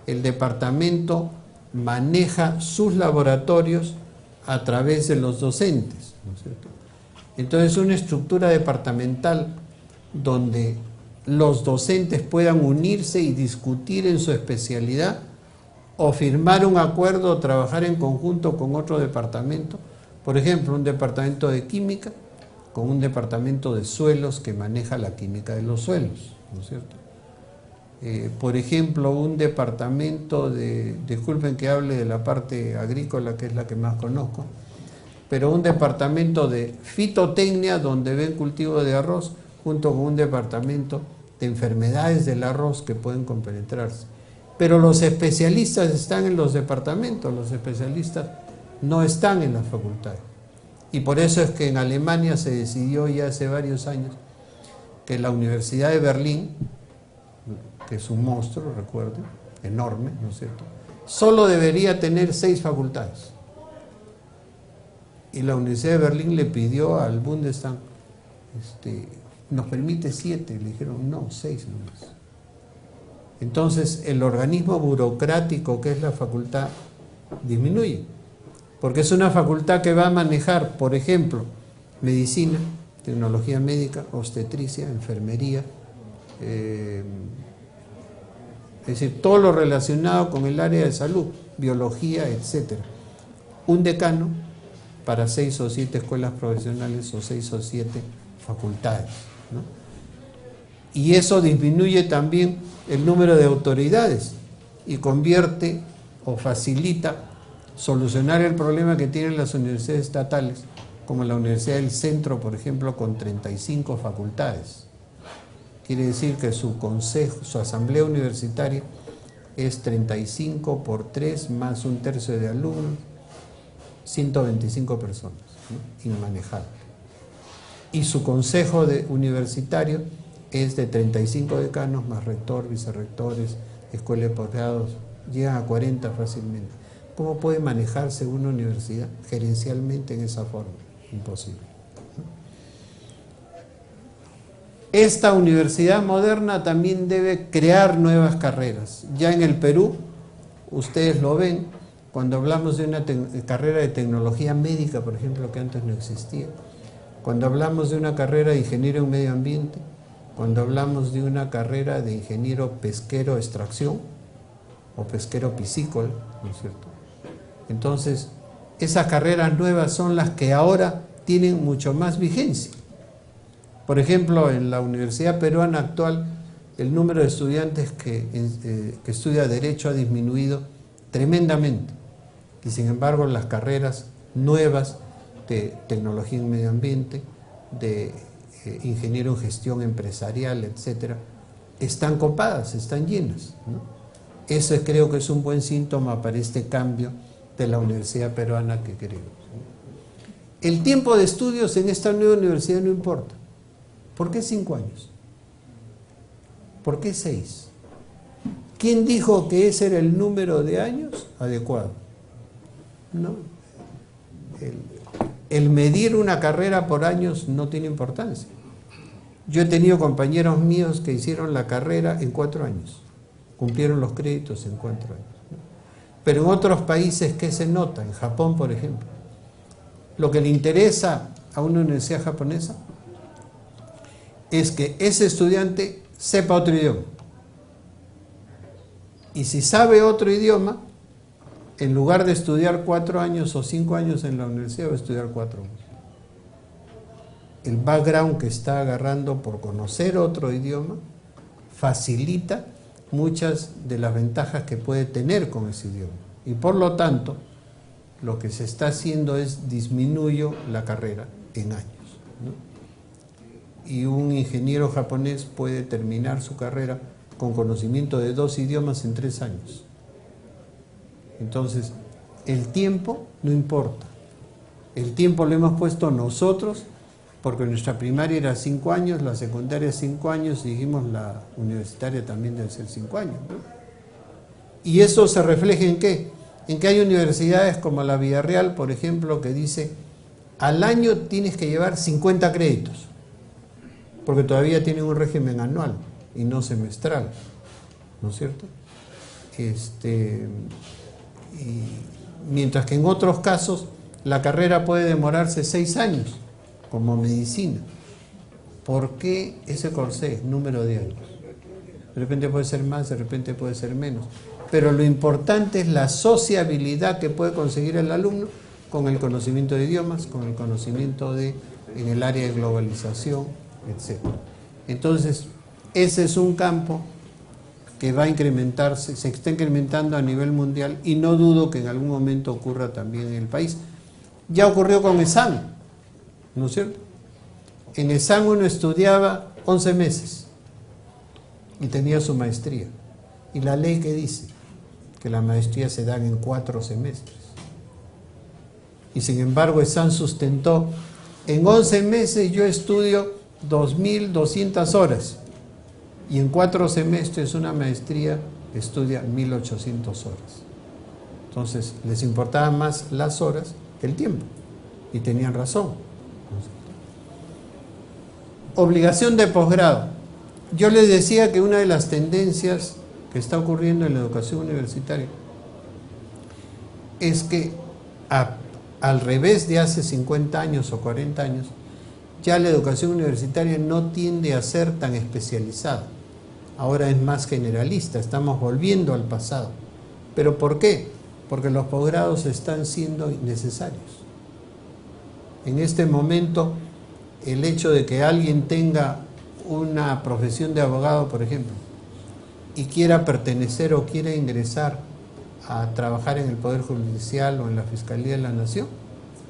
S5: el departamento maneja sus laboratorios a través de los docentes, ¿no es cierto? Entonces una estructura departamental donde los docentes puedan unirse y discutir en su especialidad o firmar un acuerdo o trabajar en conjunto con otro departamento, por ejemplo un departamento de química con un departamento de suelos que maneja la química de los suelos, ¿no es cierto? Por ejemplo, un departamento disculpen que hable de la parte agrícola, que es la que más conozco, pero un departamento de fitotecnia donde ven cultivo de arroz, junto con un departamento de enfermedades del arroz que pueden compenetrarse. Pero los especialistas están en los departamentos, los especialistas no están en las facultades. Y por eso es que en Alemania se decidió ya hace varios años que la Universidad de Berlín, que es un monstruo, recuerden, enorme, ¿no es cierto?, solo debería tener 6 facultades. Y la Universidad de Berlín le pidió al Bundestag nos permite 7, le dijeron no, 6 nomás. Entonces el organismo burocrático que es la facultad disminuye, porque es una facultad que va a manejar, por ejemplo, medicina, tecnología médica, obstetricia, enfermería, es decir, todo lo relacionado con el área de salud, biología, etc. Un decano para 6 o 7 escuelas profesionales o 6 o 7 facultades, ¿no? Y eso disminuye también el número de autoridades y convierte o facilita solucionar el problema que tienen las universidades estatales, como la Universidad del Centro, por ejemplo, con 35 facultades. Quiere decir que su consejo, su asamblea universitaria es 35 por 3 más un tercio de alumnos, 125 personas, ¿no? Inmanejable. Y su consejo universitario es de 35 decanos más rector, vicerrectores, escuela de posgrados, llegan a 40 fácilmente. ¿Cómo puede manejarse una universidad gerencialmente en esa forma? Imposible. Esta universidad moderna también debe crear nuevas carreras. Ya en el Perú, ustedes lo ven, cuando hablamos de una carrera de tecnología médica, por ejemplo, que antes no existía, cuando hablamos de una carrera de ingeniero en medio ambiente, cuando hablamos de una carrera de ingeniero pesquero extracción o pesquero piscícola, ¿no es cierto? Entonces, esas carreras nuevas son las que ahora tienen mucho más vigencia. Por ejemplo, en la Universidad Peruana actual, el número de estudiantes que estudia Derecho ha disminuido tremendamente. Y sin embargo, las carreras nuevas de tecnología en medio ambiente, de ingeniero en gestión empresarial, etcétera, están copadas, están llenas, ¿no? Eso creo que es un buen síntoma para este cambio de la Universidad Peruana que queremos. El tiempo de estudios en esta nueva universidad no importa. ¿Por qué 5 años? ¿Por qué 6? ¿Quién dijo que ese era el número de años adecuado? No. El medir una carrera por años no tiene importancia. Yo he tenido compañeros míos que hicieron la carrera en 4 años, cumplieron los créditos en 4 años. Pero en otros países, ¿qué se nota? En Japón, por ejemplo, lo que le interesa a una universidad japonesa es que ese estudiante sepa otro idioma. Y si sabe otro idioma, en lugar de estudiar 4 años o 5 años en la universidad, va a estudiar 4 años. El background que está agarrando por conocer otro idioma facilita muchas de las ventajas que puede tener con ese idioma. Y por lo tanto, lo que se está haciendo es disminuyo la carrera en años, ¿no? Y un ingeniero japonés puede terminar su carrera con conocimiento de 2 idiomas en 3 años. Entonces, el tiempo no importa. El tiempo lo hemos puesto nosotros, porque nuestra primaria era 5 años, la secundaria 5 años, y dijimos la universitaria también debe ser 5 años, ¿no? Y eso se refleja ¿en qué? En que hay universidades como la Villarreal, por ejemplo, que dice, al año tienes que llevar 50 créditos, porque todavía tienen un régimen anual y no semestral, ¿no es cierto? Y mientras que en otros casos la carrera puede demorarse 6 años, como medicina. ¿Por qué ese corsé, número de años? De repente puede ser más, de repente puede ser menos. Pero lo importante es la sociabilidad que puede conseguir el alumno con el conocimiento de idiomas, con el conocimiento en el área de globalización, etc. Entonces, ese es un campo que va a incrementarse, se está incrementando a nivel mundial y no dudo que en algún momento ocurra también en el país. Ya ocurrió con ESAN, ¿no es cierto? En ESAN uno estudiaba 11 meses y tenía su maestría. ¿Y la ley qué dice? Que la maestría se dan en 4 semestres. Y sin embargo ESAN sustentó, en 11 meses yo estudio 2.200 horas y en 4 semestres una maestría estudia 1.800 horas. Entonces les importaban más las horas que el tiempo y tenían razón. Obligación de posgrado. Yo les decía que una de las tendencias que está ocurriendo en la educación universitaria es que al revés de hace 50 años o 40 años, ya la educación universitaria no tiende a ser tan especializada. Ahora es más generalista, estamos volviendo al pasado. ¿Pero por qué? Porque los posgrados están siendo innecesarios. En este momento, el hecho de que alguien tenga una profesión de abogado, por ejemplo, y quiera pertenecer o quiera ingresar a trabajar en el Poder Judicial o en la Fiscalía de la Nación,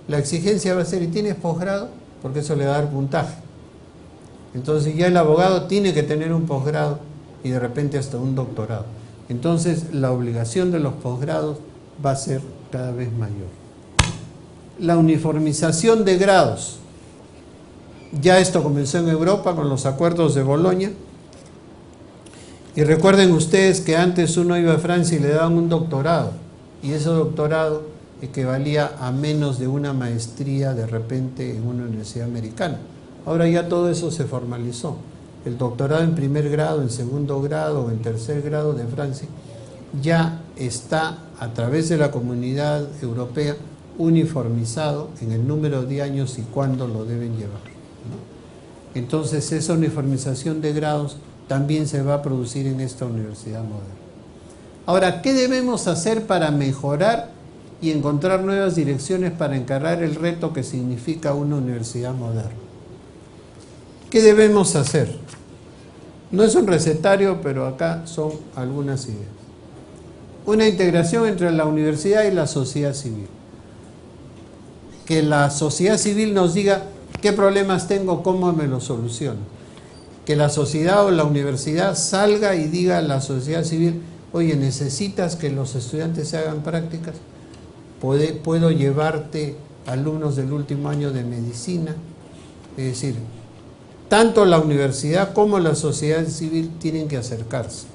S5: la exigencia va a ser, ¿y tienes posgrado? Porque eso le va a dar puntaje. Entonces ya el abogado tiene que tener un posgrado y de repente hasta un doctorado. Entonces la obligación de los posgrados va a ser cada vez mayor. La uniformización de grados. Ya esto comenzó en Europa con los acuerdos de Bolonia. Y recuerden ustedes que antes uno iba a Francia y le daban un doctorado. Y ese doctorado equivalía a menos de una maestría de repente en una universidad americana. Ahora ya todo eso se formalizó. El doctorado en primer grado, en segundo grado o en tercer grado de Francia ya está a través de la Comunidad Europea uniformizado en el número de años y cuándo lo deben llevar, ¿no? Entonces esa uniformización de grados también se va a producir en esta universidad moderna. Ahora, ¿qué debemos hacer para mejorar y encontrar nuevas direcciones para encarar el reto que significa una universidad moderna? ¿Qué debemos hacer? No es un recetario, pero acá son algunas ideas. Una integración entre la universidad y la sociedad civil. Que la sociedad civil nos diga qué problemas tengo, cómo me los soluciono. Que la sociedad o la universidad salga y diga a la sociedad civil, oye, necesitas que los estudiantes se hagan prácticas, puedo llevarte alumnos del último año de medicina. Es decir, tanto la universidad como la sociedad civil tienen que acercarse.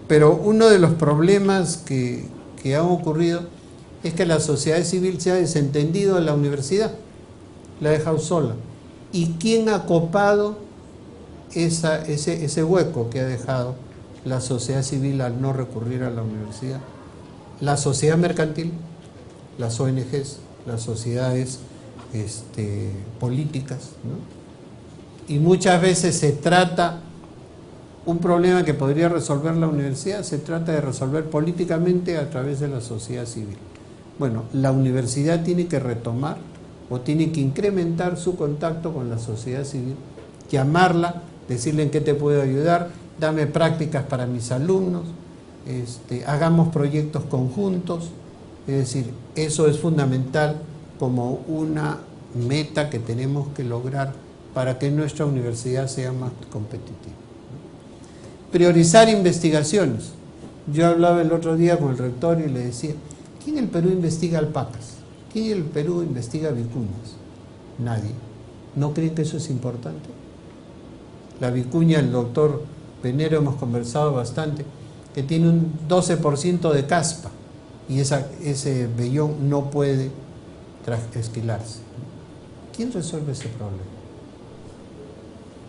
S5: Pero uno de los problemas que han ocurrido es que la sociedad civil se ha desentendido de la universidad, la ha dejado sola. ¿Y quién ha copado ese hueco que ha dejado la sociedad civil al no recurrir a la universidad? La sociedad mercantil, las ONGs, las sociedades políticas, ¿no? Y muchas veces se trata un problema que podría resolver la universidad, se trata de resolver políticamente a través de la sociedad civil. Bueno, la universidad tiene que retomar o tiene que incrementar su contacto con la sociedad civil, llamarla, decirle en qué te puedo ayudar, dame prácticas para mis alumnos, hagamos proyectos conjuntos. Es decir, eso es fundamental como una meta que tenemos que lograr para que nuestra universidad sea más competitiva. Priorizar investigaciones. Yo hablaba el otro día con el rector y le decía, ¿quién en el Perú investiga alpacas? ¿Quién en el Perú investiga vicuñas? Nadie. ¿No creen que eso es importante? La vicuña, el doctor Penero, hemos conversado bastante, que tiene un 12% de caspa y ese vellón no puede esquilarse. ¿Quién resuelve ese problema?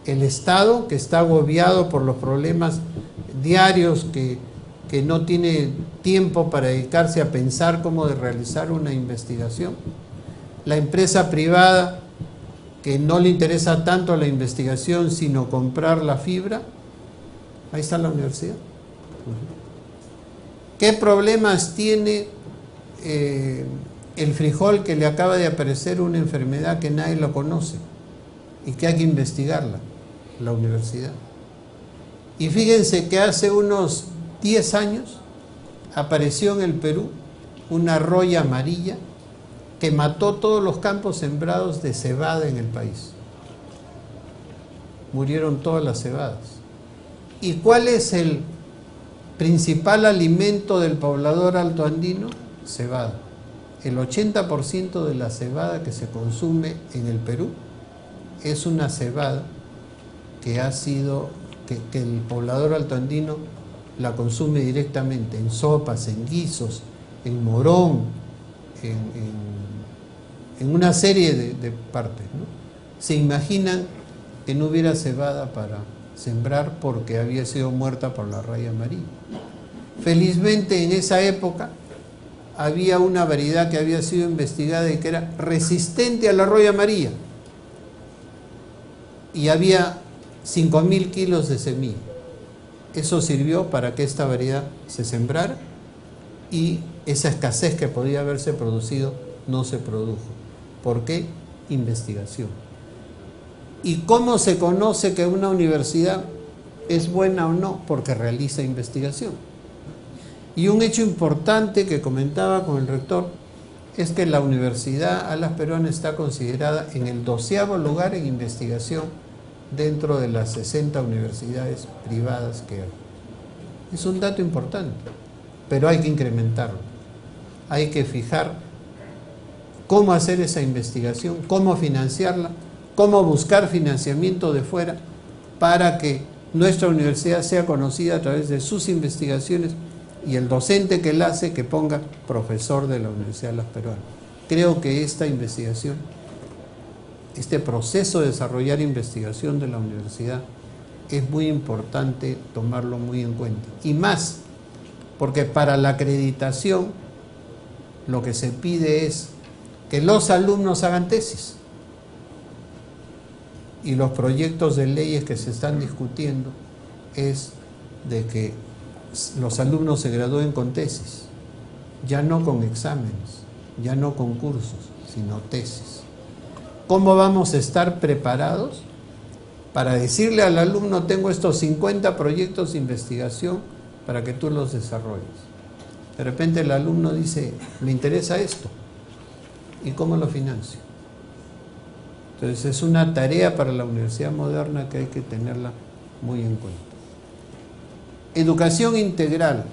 S5: El Estado, que está agobiado por los problemas diarios, que no tiene tiempo para dedicarse a pensar cómo realizar una investigación. La empresa privada, que no le interesa tanto la investigación, sino comprar la fibra. Ahí está la universidad. ¿Qué problemas tiene el frijol que le acaba de aparecer una enfermedad que nadie lo conoce y que hay que investigarla? La universidad. Y fíjense que hace unos 10 años apareció en el Perú una roya amarilla que mató todos los campos sembrados de cebada en el país. Murieron todas las cebadas. ¿Y cuál es el principal alimento del poblador altoandino? Cebada. El 80% de la cebada que se consume en el Perú es una cebada que ha sido, que el poblador altoandino la consume directamente en sopas, en guisos, en morón, en una serie de partes, ¿no? ¿Se imaginan que no hubiera cebada para sembrar porque había sido muerta por la raya amarilla. Felizmente en esa época había una variedad que había sido investigada y que era resistente a la raya amarilla. Y había 5.000 kilos de semilla. Eso sirvió para que esta variedad se sembrara y esa escasez que podía haberse producido no se produjo. ¿Por qué? Investigación. ¿Y cómo se conoce que una universidad es buena o no? Porque realiza investigación. Y un hecho importante que comentaba con el rector es que la Universidad Alas Peruanas está considerada en el 12º lugar en investigación dentro de las 60 universidades privadas que hay. Es un dato importante, pero hay que incrementarlo. Hay que fijar cómo hacer esa investigación, cómo financiarla, cómo buscar financiamiento de fuera para que nuestra universidad sea conocida a través de sus investigaciones y el docente que la hace que ponga profesor de la Universidad de Las Peruanas. Creo que esta investigación, este proceso de desarrollar investigación de la universidad es muy importante tomarlo muy en cuenta. Y más, porque para la acreditación lo que se pide es que los alumnos hagan tesis. Y los proyectos de leyes que se están discutiendo es de que los alumnos se gradúen con tesis, ya no con exámenes, ya no con cursos, sino tesis. ¿Cómo vamos a estar preparados para decirle al alumno: tengo estos 50 proyectos de investigación para que tú los desarrolles? De repente el alumno dice: me interesa esto, ¿y cómo lo financio? Entonces es una tarea para la Universidad Moderna que hay que tenerla muy en cuenta. Educación integral.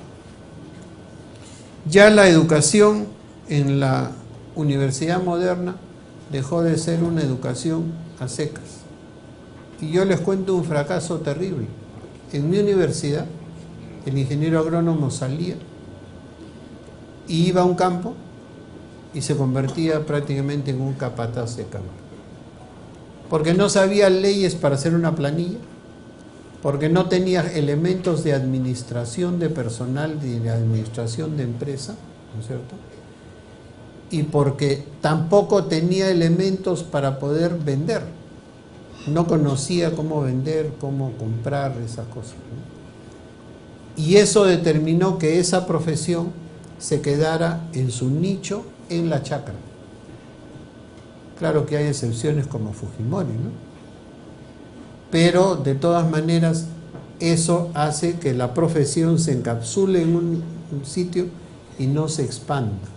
S5: Ya la educación en la Universidad Moderna dejó de ser una educación a secas. Y yo les cuento un fracaso terrible. En mi universidad, el ingeniero agrónomo salía y iba a un campo y se convertía prácticamente en un capataz de campo. Porque no sabía leyes para hacer una planilla, porque no tenía elementos de administración de personal y de administración de empresa, ¿no es cierto? Y porque tampoco tenía elementos para poder vender. No conocía cómo vender, cómo comprar, esas cosas, ¿no? Y eso determinó que esa profesión se quedara en su nicho en la chacra. Claro que hay excepciones como Fujimori, ¿no? Pero de todas maneras eso hace que la profesión se encapsule en un sitio y no se expanda.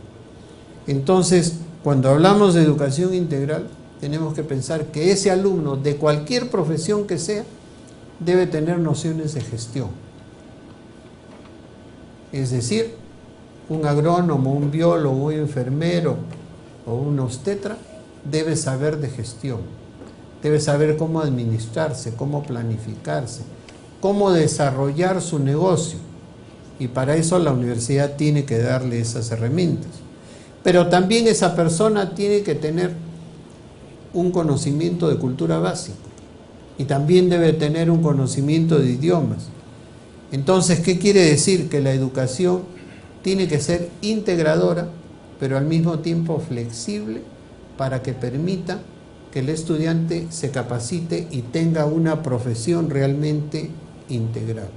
S5: Entonces, cuando hablamos de educación integral, tenemos que pensar que ese alumno, de cualquier profesión que sea, debe tener nociones de gestión. Es decir, un agrónomo, un biólogo, un enfermero o un obstetra debe saber de gestión, debe saber cómo administrarse, cómo planificarse, cómo desarrollar su negocio. Y para eso la universidad tiene que darle esas herramientas. Pero también esa persona tiene que tener un conocimiento de cultura básico y también debe tener un conocimiento de idiomas. Entonces, ¿qué quiere decir? Que la educación tiene que ser integradora, pero al mismo tiempo flexible, para que permita que el estudiante se capacite y tenga una profesión realmente integral.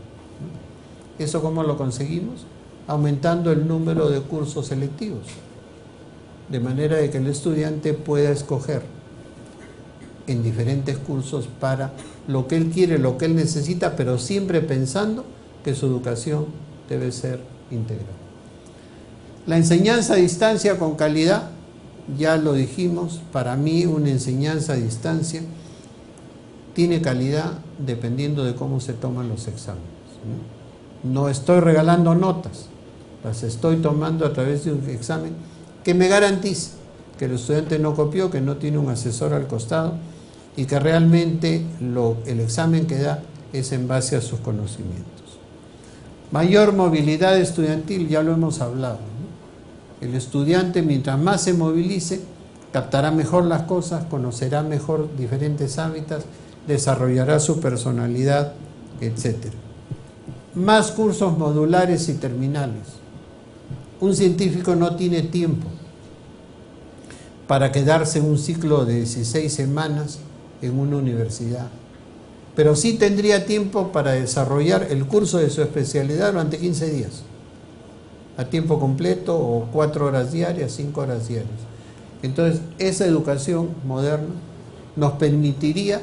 S5: ¿Eso cómo lo conseguimos? Aumentando el número de cursos selectivos, de manera de que el estudiante pueda escoger en diferentes cursos para lo que él quiere, lo que él necesita, pero siempre pensando que su educación debe ser integral. La enseñanza a distancia con calidad, ya lo dijimos, para mí una enseñanza a distancia tiene calidad dependiendo de cómo se toman los exámenes. No estoy regalando notas, las estoy tomando a través de un examen que me garantice que el estudiante no copió, que no tiene un asesor al costado y que realmente el examen que da es en base a sus conocimientos. Mayor movilidad estudiantil, ya lo hemos hablado, ¿no? El estudiante, mientras más se movilice, captará mejor las cosas, conocerá mejor diferentes hábitats desarrollará su personalidad, etc. Más cursos modulares y terminales. Un científico no tiene tiempo para quedarse en un ciclo de 16 semanas en una universidad, pero sí tendría tiempo para desarrollar el curso de su especialidad durante 15 días, a tiempo completo, o 4 horas diarias, 5 horas diarias. Entonces, esa educación moderna nos permitiría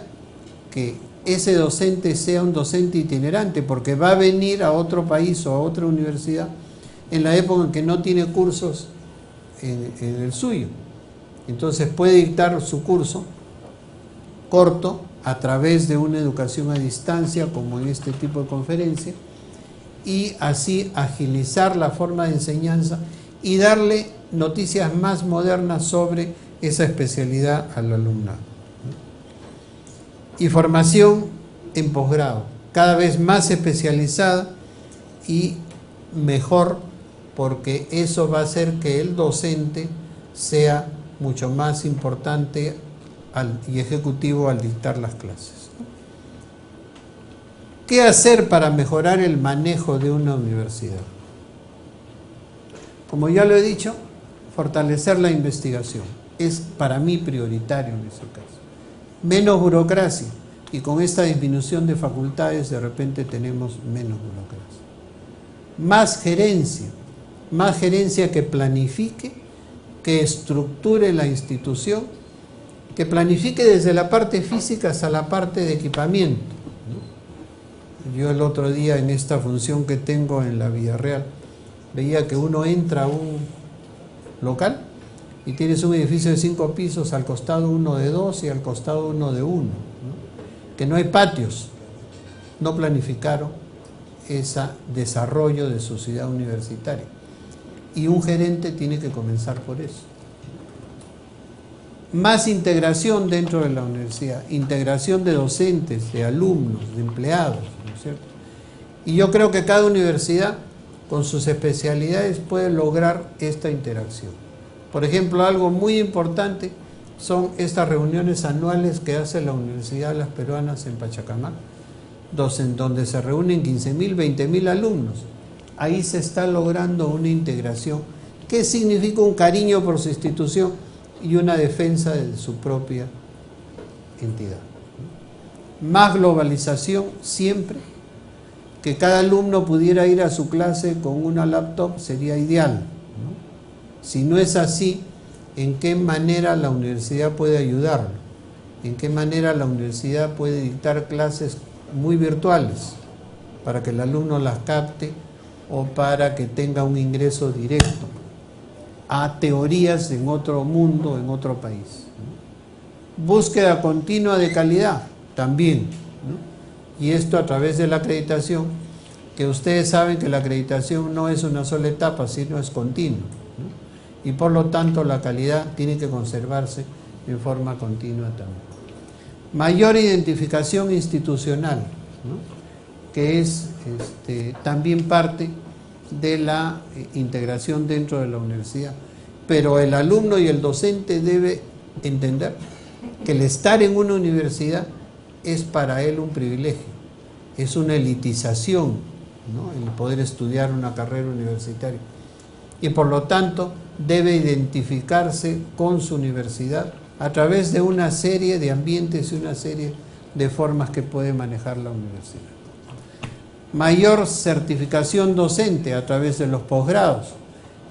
S5: que ese docente sea un docente itinerante, porque va a venir a otro país o a otra universidad en la época en que no tiene cursos en el suyo. Entonces puede dictar su curso corto a través de una educación a distancia, como en este tipo de conferencia, y así agilizar la forma de enseñanza y darle noticias más modernas sobre esa especialidad al alumnado. Y formación en posgrado, cada vez más especializada y mejor, porque eso va a hacer que el docente sea mucho más importante y ejecutivo al dictar las clases. ¿Qué hacer para mejorar el manejo de una universidad? Como ya lo he dicho, fortalecer la investigación es para mí prioritario en ese caso. Menos burocracia, y con esta disminución de facultades de repente tenemos menos burocracia. Más gerencia que planifique, que estructure la institución, que planifique desde la parte física hasta la parte de equipamiento. Yo el otro día, en esta función que tengo en la Villarreal, veía que uno entra a un local y tienes un edificio de 5 pisos, al costado uno de 2 y al costado uno de 1, ¿no? Que no hay patios. No planificaron ese desarrollo de su ciudad universitaria. Y un gerente tiene que comenzar por eso. Más integración dentro de la universidad, integración de docentes, de alumnos, de empleados, ¿no es cierto? Y yo creo que cada universidad, con sus especialidades, puede lograr esta interacción. Por ejemplo, algo muy importante son estas reuniones anuales que hace la Universidad de las Peruanas en Pachacamac, donde se reúnen 15.000, 20.000 alumnos. Ahí se está logrando una integración que significa un cariño por su institución y una defensa de su propia entidad. Más globalización siempre. Que cada alumno pudiera ir a su clase con una laptop sería ideal, ¿no? Si no es así, ¿en qué manera la universidad puede ayudarlo? ¿En qué manera la universidad puede dictar clases muy virtuales para que el alumno las capte o para que tenga un ingreso directo a teorías en otro mundo, en otro país, ¿no? Búsqueda continua de calidad también, ¿no? Y esto a través de la acreditación, que ustedes saben que la acreditación no es una sola etapa, sino es continua, ¿no? Y por lo tanto la calidad tiene que conservarse en forma continua también. Mayor identificación institucional, ¿no? Que es también parte de la integración dentro de la universidad. Pero el alumno y el docente debe entender que el estar en una universidad es para él un privilegio, es una elitización, ¿no? El poder estudiar una carrera universitaria. Y por lo tanto debe identificarse con su universidad a través de una serie de ambientes y una serie de formas que puede manejar la universidad. Mayor certificación docente a través de los posgrados,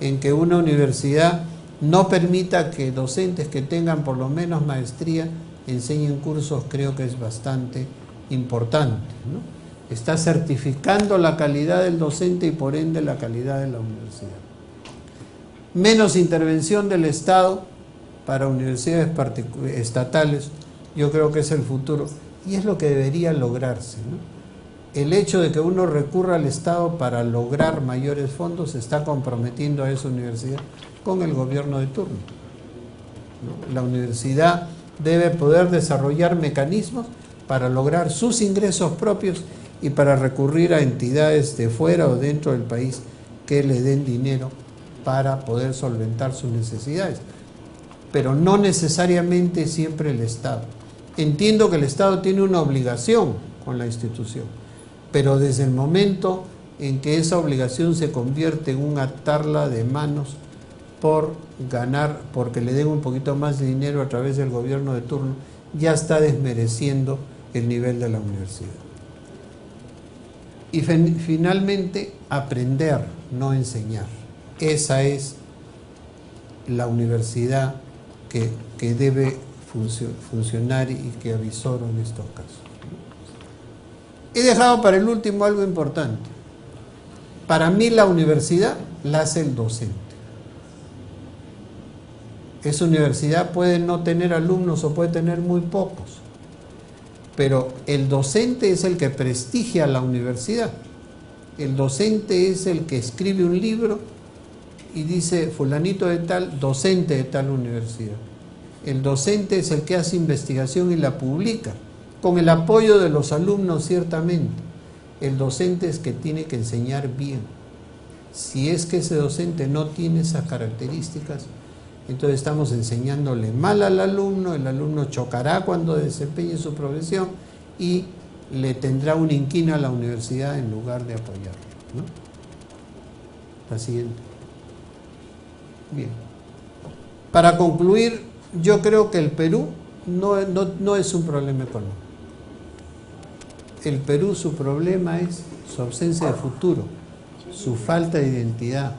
S5: en que una universidad no permita que docentes que tengan por lo menos maestría enseñen cursos, creo que es bastante importante, ¿no? Está certificando la calidad del docente y por ende la calidad de la universidad. Menos intervención del Estado para universidades estatales, yo creo que es el futuro y es lo que debería lograrse, ¿no? El hecho de que uno recurra al Estado para lograr mayores fondos está comprometiendo a esa universidad con el gobierno de turno, ¿no? La universidad debe poder desarrollar mecanismos para lograr sus ingresos propios y para recurrir a entidades de fuera o dentro del país que le den dinero para poder solventar sus necesidades. Pero no necesariamente siempre el Estado. Entiendo que el Estado tiene una obligación con la institución, pero desde el momento en que esa obligación se convierte en un atarla de manos por ganar, porque le den un poquito más de dinero a través del gobierno de turno, ya está desmereciendo el nivel de la universidad. Y finalmente, aprender, no enseñar. Esa es la universidad que debe funcionar y que avisoro en estos casos. He dejado para el último algo importante. Para mí la universidad la hace el docente. Esa universidad puede no tener alumnos o puede tener muy pocos, pero el docente es el que prestigia a la universidad. El docente es el que escribe un libro y dice fulanito de tal, docente de tal universidad. El docente es el que hace investigación y la publica, con el apoyo de los alumnos ciertamente. El docente es que tiene que enseñar bien. Si es que ese docente no tiene esas características, entonces estamos enseñándole mal al alumno, el alumno chocará cuando desempeñe su profesión y le tendrá una inquina a la universidad en lugar de apoyarlo, ¿no? La siguiente. Bien. Para concluir, yo creo que el Perú no es un problema económico. El Perú, su problema es su ausencia de futuro, su falta de identidad,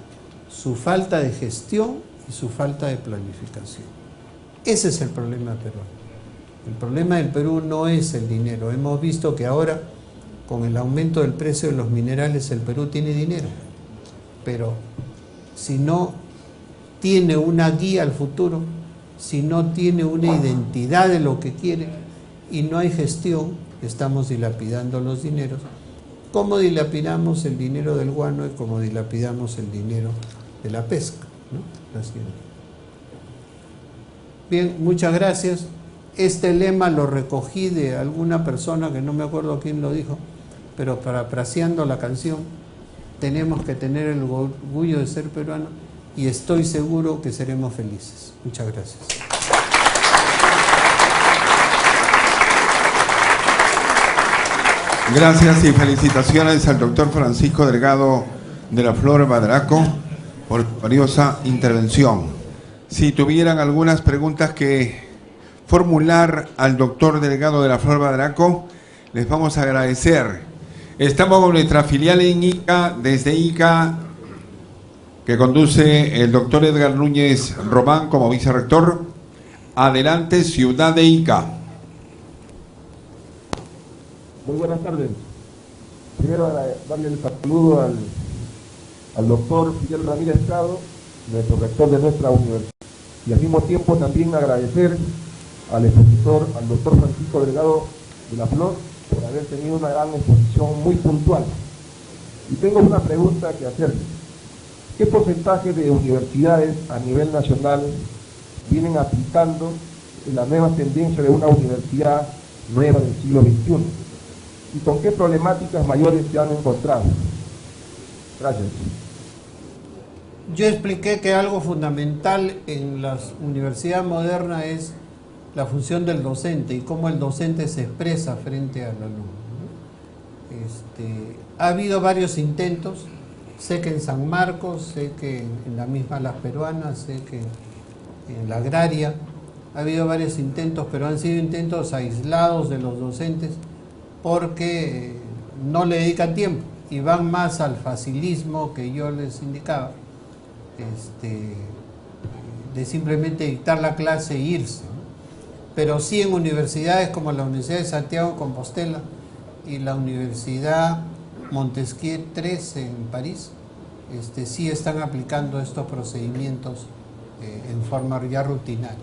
S5: su falta de gestión y su falta de planificación. Ese es el problema peruano. El problema del Perú no es el dinero. Hemos visto que ahora, con el aumento del precio de los minerales, el Perú tiene dinero. Pero si no tiene una guía al futuro, si no tiene una identidad de lo que quiere y no hay gestión, estamos dilapidando los dineros, como dilapidamos el dinero del guano y como dilapidamos el dinero de la pesca, ¿no? Bien, muchas gracias. Este lema lo recogí de alguna persona que no me acuerdo quién lo dijo, pero parafraseando la canción, tenemos que tener el orgullo de ser peruanos y estoy seguro que seremos felices. Muchas gracias.
S2: Gracias y felicitaciones al doctor Francisco Delgado de la Flor Badraco por valiosa intervención. Si tuvieran algunas preguntas que formular al doctor Delgado de la Flor Badraco, les vamos a agradecer. Estamos con nuestra filial en Ica, desde Ica, que conduce el doctor Edgar Núñez Román como vicerrector. Adelante, ciudad de Ica.
S6: Muy buenas tardes. Primero darle el saludo al doctor Fidel Ramírez Prado, nuestro rector de nuestra universidad, y al mismo tiempo también agradecer al expositor, al doctor Francisco Delgado de la Flor, por haber tenido una gran exposición muy puntual. Y tengo una pregunta que hacer. ¿Qué porcentaje de universidades a nivel nacional vienen aplicando la nueva tendencia de una universidad nueva del siglo XXI? ¿Y con qué problemáticas mayores se han encontrado? Gracias.
S5: Yo expliqué que algo fundamental en la universidad moderna es la función del docente y cómo el docente se expresa frente al alumno. Ha habido varios intentos, sé que en San Marcos, sé que en la misma Las Peruanas, sé que en la Agraria, ha habido varios intentos, pero han sido intentos aislados de los docentes porque no le dedican tiempo y van más al facilismo que yo les indicaba, de simplemente dictar la clase e irse, ¿no? Pero sí en universidades como la Universidad de Santiago de Compostela y la Universidad Montesquieu 3 en París, sí están aplicando estos procedimientos en forma ya rutinaria.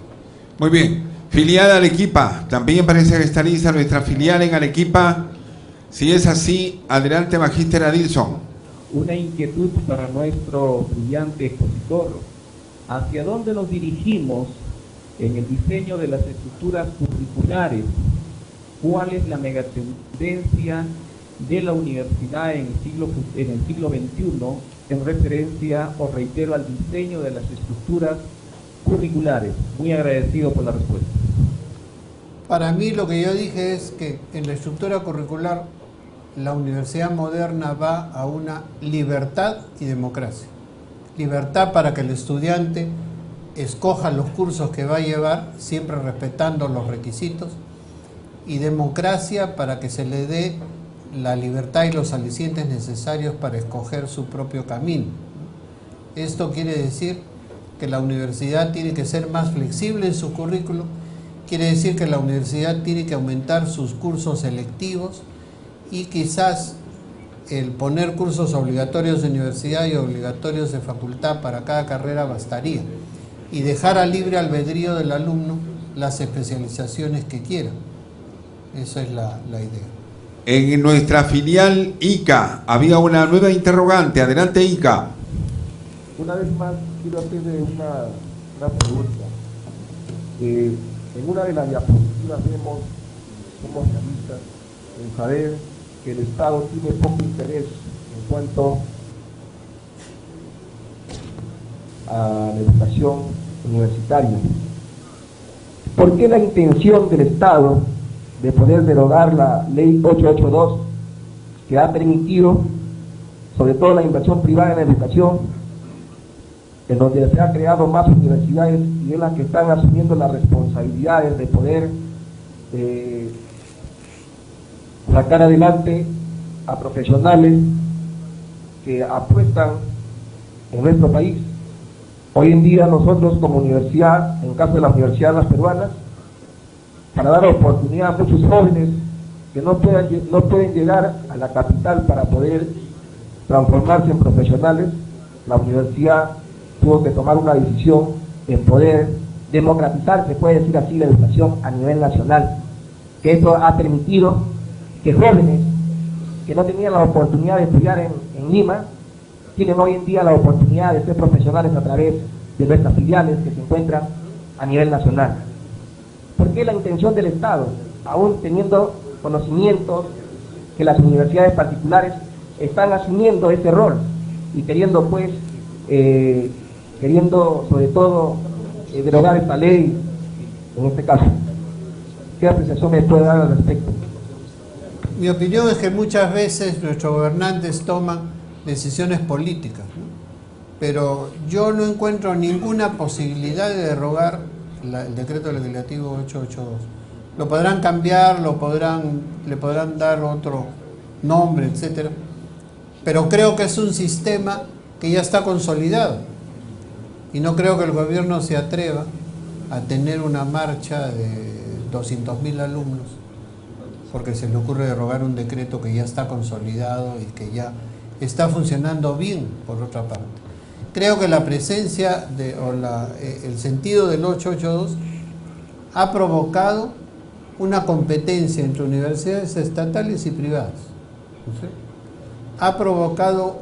S2: Muy bien. Filial Arequipa. También parece que está lista nuestra filial en Arequipa. Si es así, adelante, Magíster Adilson.
S7: Una inquietud para nuestro brillante expositor. ¿Hacia dónde nos dirigimos en el diseño de las estructuras curriculares? ¿Cuál es la megatendencia de la universidad en el siglo XXI en referencia, o reitero, al diseño de las estructuras curriculares? Muy agradecido por la respuesta.
S5: Para mí lo que yo dije es que en la estructura curricular la universidad moderna va a una libertad y democracia. Libertad para que el estudiante escoja los cursos que va a llevar, siempre respetando los requisitos, y democracia para que se le dé la libertad y los alicientes necesarios para escoger su propio camino. Esto quiere decir que la universidad tiene que ser más flexible en su currículo, quiere decir que la universidad tiene que aumentar sus cursos selectivos y quizás el poner cursos obligatorios de universidad y obligatorios de facultad para cada carrera bastaría, y dejar a libre albedrío del alumno las especializaciones que quiera. Esa es la idea.
S2: En nuestra filial ICA había una nueva interrogante. Adelante, ICA.
S6: Una vez más, quiero hacerle una pregunta. En una de las diapositivas vemos, somos realistas, en saber que el Estado tiene poco interés en cuanto a la educación universitaria. ¿Por qué la intención del Estado de poder derogar la ley 882 que ha permitido sobre todo la inversión privada en la educación, en donde se han creado más universidades y en las que están asumiendo las responsabilidades de poder sacar adelante a profesionales que apuestan en nuestro país? Hoy en día nosotros como universidad, en caso de la Universidad de las Peruanas, para dar oportunidad a muchos jóvenes que no pueden llegar a la capital para poder transformarse en profesionales, la universidad tuvo que tomar una decisión en poder democratizar, se puede decir así, la educación a nivel nacional, que esto ha permitido que jóvenes que no tenían la oportunidad de estudiar en Lima, tienen hoy en día la oportunidad de ser profesionales a través de nuestras filiales que se encuentran a nivel nacional. ¿Por qué la intención del Estado, aún teniendo conocimientos que las universidades particulares están asumiendo ese rol y queriendo pues, sobre todo derogar esta ley en este caso? ¿Qué apreciación me puede dar al respecto?
S5: Mi opinión es que muchas veces nuestros gobernantes toman decisiones políticas, ¿no? Pero yo no encuentro ninguna posibilidad de derogar el decreto legislativo 882. Lo podrán cambiar, le podrán dar otro nombre, etcétera, pero creo que es un sistema que ya está consolidado y no creo que el gobierno se atreva a tener una marcha de 200.000 alumnos porque se le ocurre derogar un decreto que ya está consolidado y que ya está funcionando bien, por otra parte. Creo que la presencia el sentido del 882 ha provocado una competencia entre universidades estatales y privadas. ¿Sí? Ha provocado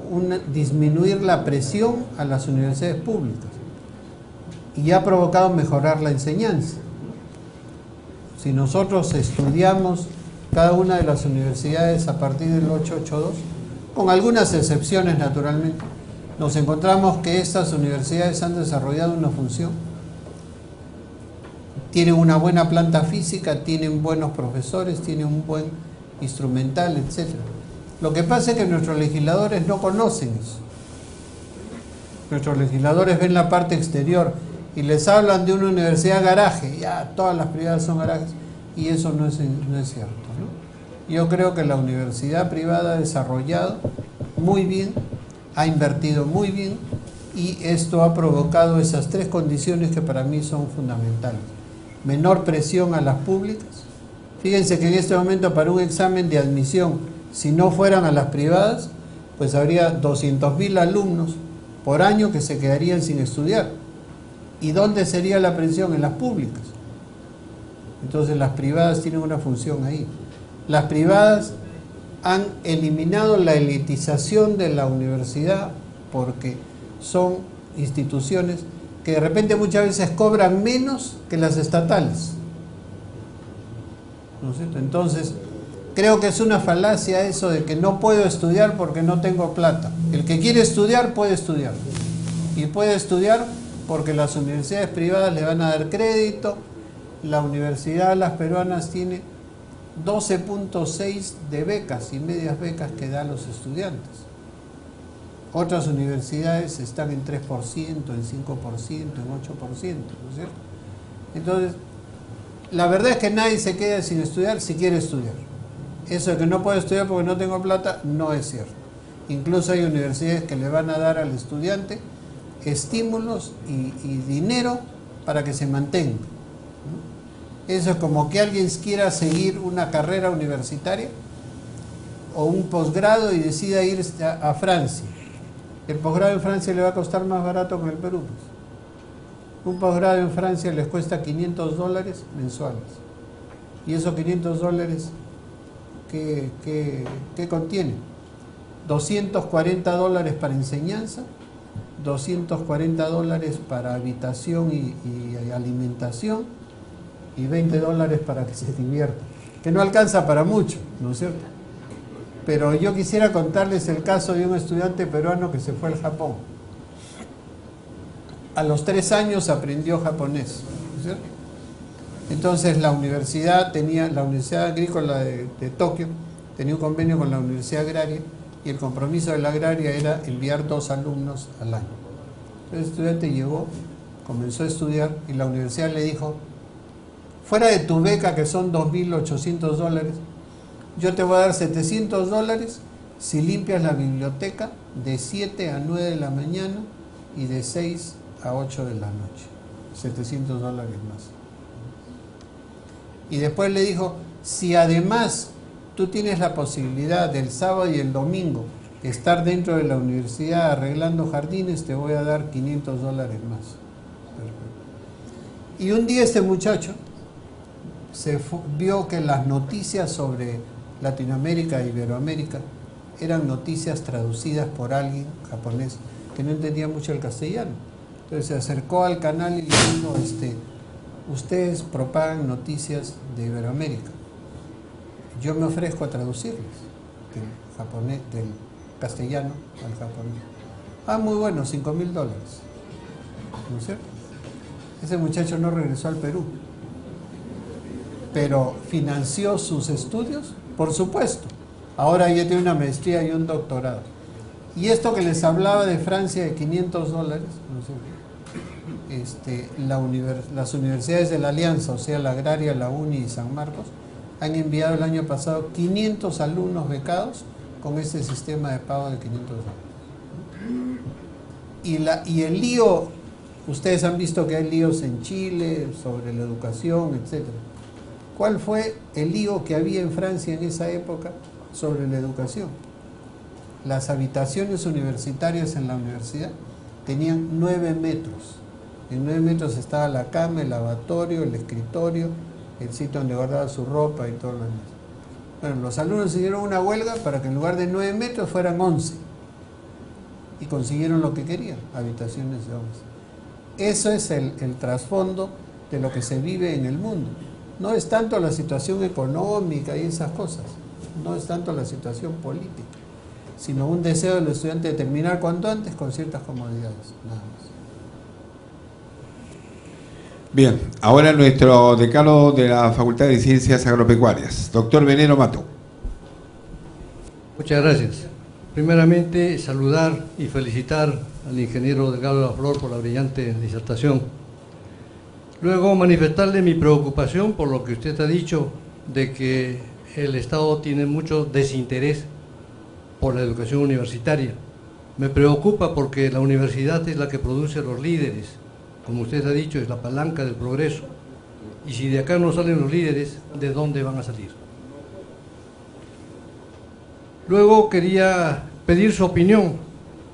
S5: disminuir la presión a las universidades públicas y ha provocado mejorar la enseñanza. Si nosotros estudiamos cada una de las universidades a partir del 882, con algunas excepciones naturalmente, nos encontramos que estas universidades han desarrollado una función, tienen una buena planta física, tienen buenos profesores, tienen un buen instrumental, etc. Lo que pasa es que nuestros legisladores no conocen eso. Nuestros legisladores ven la parte exterior y les hablan de una universidad garaje, ya todas las privadas son garajes, y eso no es cierto, ¿no? Yo creo que la universidad privada ha desarrollado muy bien, ha invertido muy bien, y esto ha provocado esas tres condiciones que para mí son fundamentales. Menor presión a las públicas. Fíjense que en este momento para un examen de admisión, si no fueran a las privadas, pues habría 200.000 alumnos por año que se quedarían sin estudiar. ¿Y dónde sería la presión? En las públicas. Entonces las privadas tienen una función ahí. Las privadas han eliminado la elitización de la universidad porque son instituciones que de repente muchas veces cobran menos que las estatales, ¿no es cierto? Entonces creo que es una falacia eso de que no puedo estudiar porque no tengo plata. El que quiere estudiar puede estudiar, y puede estudiar porque las universidades privadas le van a dar crédito la Universidad de las Peruanas tiene 12.6 de becas y medias becas que da a los estudiantes. Otras universidades están en 3%, en 5%, en 8%, ¿no es cierto? Entonces, la verdad es que nadie se queda sin estudiar si quiere estudiar. Eso de que no puedo estudiar porque no tengo plata, no es cierto. Incluso hay universidades que le van a dar al estudiante estímulos y dinero para que se mantenga. Eso es como que alguien quiera seguir una carrera universitaria o un posgrado y decida ir a Francia. El posgrado en Francia le va a costar más barato que en el Perú. Un posgrado en Francia les cuesta $500 mensuales. ¿Y esos $500 qué contiene? $240 para enseñanza, $240 para habitación y alimentación, y $20 para que se divierta, que no alcanza para mucho, ¿no es cierto? Pero yo quisiera contarles el caso de un estudiante peruano que se fue al Japón. A los 3 años aprendió japonés, ¿no es cierto? Entonces la Universidad Agrícola de Tokio tenía un convenio con la Universidad Agraria, y el compromiso de la Agraria era enviar 2 alumnos al año. Entonces el estudiante llegó, comenzó a estudiar, y la universidad le dijo: fuera de tu beca, que son $2.800, yo te voy a dar $700 si limpias la biblioteca de 7 a 9 de la mañana y de 6 a 8 de la noche. $700 más. Y después le dijo: si además tú tienes la posibilidad del sábado y el domingo estar dentro de la universidad arreglando jardines, te voy a dar $500 más. Y un día este muchacho vio que las noticias sobre Latinoamérica e Iberoamérica eran noticias traducidas por alguien japonés que no entendía mucho el castellano. Entonces se acercó al canal y le dijo: ustedes propagan noticias de Iberoamérica, yo me ofrezco a traducirles del castellano al japonés. Ah, muy bueno, $5.000, ¿no es cierto? Ese muchacho no regresó al Perú, pero financió sus estudios, por supuesto. Ahora ya tiene una maestría y un doctorado. Y esto que les hablaba de Francia de $500, ¿no es cierto? Las universidades de la Alianza, o sea, la Agraria, la UNI y San Marcos, han enviado el año pasado 500 alumnos becados con este sistema de pago de $500. Y el lío, ustedes han visto que hay líos en Chile sobre la educación, etc. ¿Cuál fue el lío que había en Francia en esa época sobre la educación? Las habitaciones universitarias en la universidad tenían 9 metros. En 9 metros estaba la cama, el lavatorio, el escritorio, el sitio donde guardaba su ropa y todo lo demás. Bueno, los alumnos hicieron una huelga para que en lugar de 9 metros fueran 11. Y consiguieron lo que querían, habitaciones de 11. Eso es el trasfondo de lo que se vive en el mundo. No es tanto la situación económica y esas cosas, no es tanto la situación política, sino un deseo del estudiante de terminar cuanto antes con ciertas comodidades, nada más.
S2: Bien, ahora nuestro decano de la Facultad de Ciencias Agropecuarias, doctor Venero Mato.
S8: Muchas gracias. Primeramente, saludar y felicitar al ingeniero Delgado de la Flor por la brillante disertación. Luego, manifestarle mi preocupación por lo que usted ha dicho, de que el Estado tiene mucho desinterés por la educación universitaria. Me preocupa porque la universidad es la que produce los líderes. Como usted ha dicho, es la palanca del progreso. Y si de acá no salen los líderes, ¿de dónde van a salir? Luego quería pedir su opinión,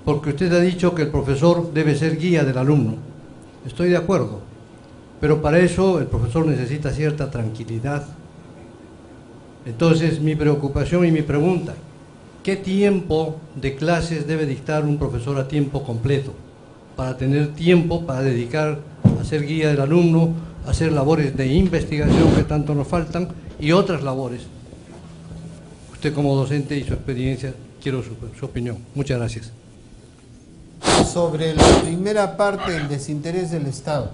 S8: porque usted ha dicho que el profesor debe ser guía del alumno. Estoy de acuerdo, pero para eso el profesor necesita cierta tranquilidad. Entonces, mi preocupación y mi pregunta: ¿qué tiempo de clases debe dictar un profesor a tiempo completo para tener tiempo para dedicar a ser guía del alumno, a hacer labores de investigación que tanto nos faltan y otras labores? Usted como docente y su experiencia, quiero su opinión. Muchas gracias.
S5: Sobre la primera parte, el desinterés del Estado.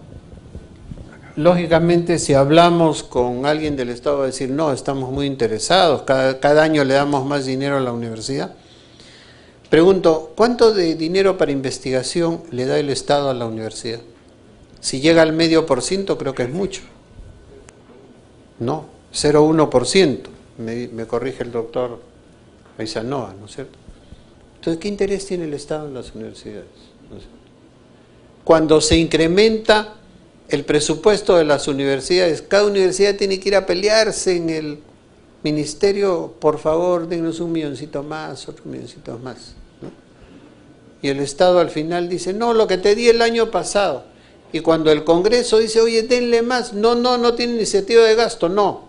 S5: Lógicamente, si hablamos con alguien del Estado, va a decir, no, estamos muy interesados, cada año le damos más dinero a la universidad. Pregunto, ¿cuánto de dinero para investigación le da el Estado a la universidad? Si llega al 0,5%, creo que es mucho. No, 0,1%, me corrige el doctor Paisanoa, ¿no es cierto? Entonces, ¿qué interés tiene el Estado en las universidades? ¿No es cierto? Cuando se incrementa el presupuesto de las universidades, cada universidad tiene que ir a pelearse en el ministerio, por favor, dennos un milloncito más, otro milloncito más, ¿no? Y el Estado al final dice, no, lo que te di el año pasado. Y cuando el Congreso dice, oye, denle más, no tiene iniciativa de gasto, no.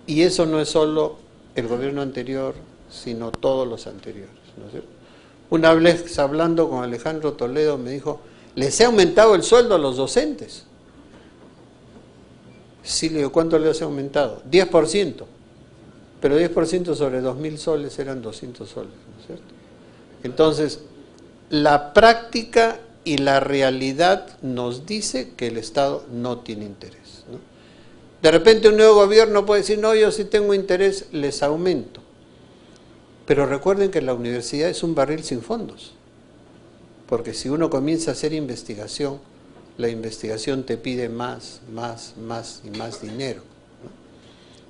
S5: Y eso no es solo el gobierno anterior, sino todos los anteriores, ¿no es cierto? Una vez hablando con Alejandro Toledo me dijo, ¿les he aumentado el sueldo a los docentes? Sí, le digo, ¿cuánto les ha aumentado? 10%, pero 10% sobre 2.000 soles eran 200 soles, ¿no es cierto? Entonces, la práctica y la realidad nos dice que el Estado no tiene interés, ¿no? De repente un nuevo gobierno puede decir, no, yo sí tengo interés, les aumento. Pero recuerden que la universidad es un barril sin fondos, porque si uno comienza a hacer investigación, la investigación te pide más y más dinero, ¿no?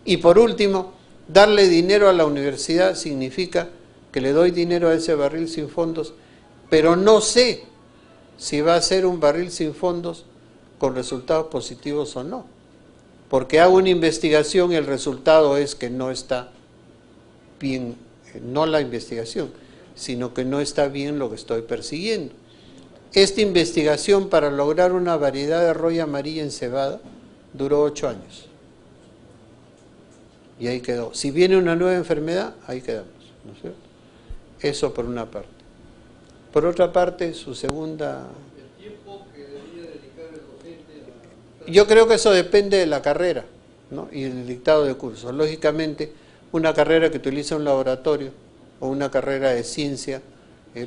S5: Y por último, darle dinero a la universidad significa que le doy dinero a ese barril sin fondos, pero no sé si va a ser un barril sin fondos con resultados positivos o no, porque hago una investigación y el resultado es que no está bien, no la investigación, sino que no está bien lo que estoy persiguiendo. Esta investigación para lograr una variedad de roya amarilla en cebada duró 8 años. Y ahí quedó. Si viene una nueva enfermedad, ahí quedamos, ¿no es cierto? Eso por una parte. Por otra parte, su segunda... ¿El tiempo que debería dedicar el docente a... Yo creo que eso depende de la carrera, ¿no? Y el dictado de cursos. Lógicamente, una carrera que utiliza un laboratorio o una carrera de ciencia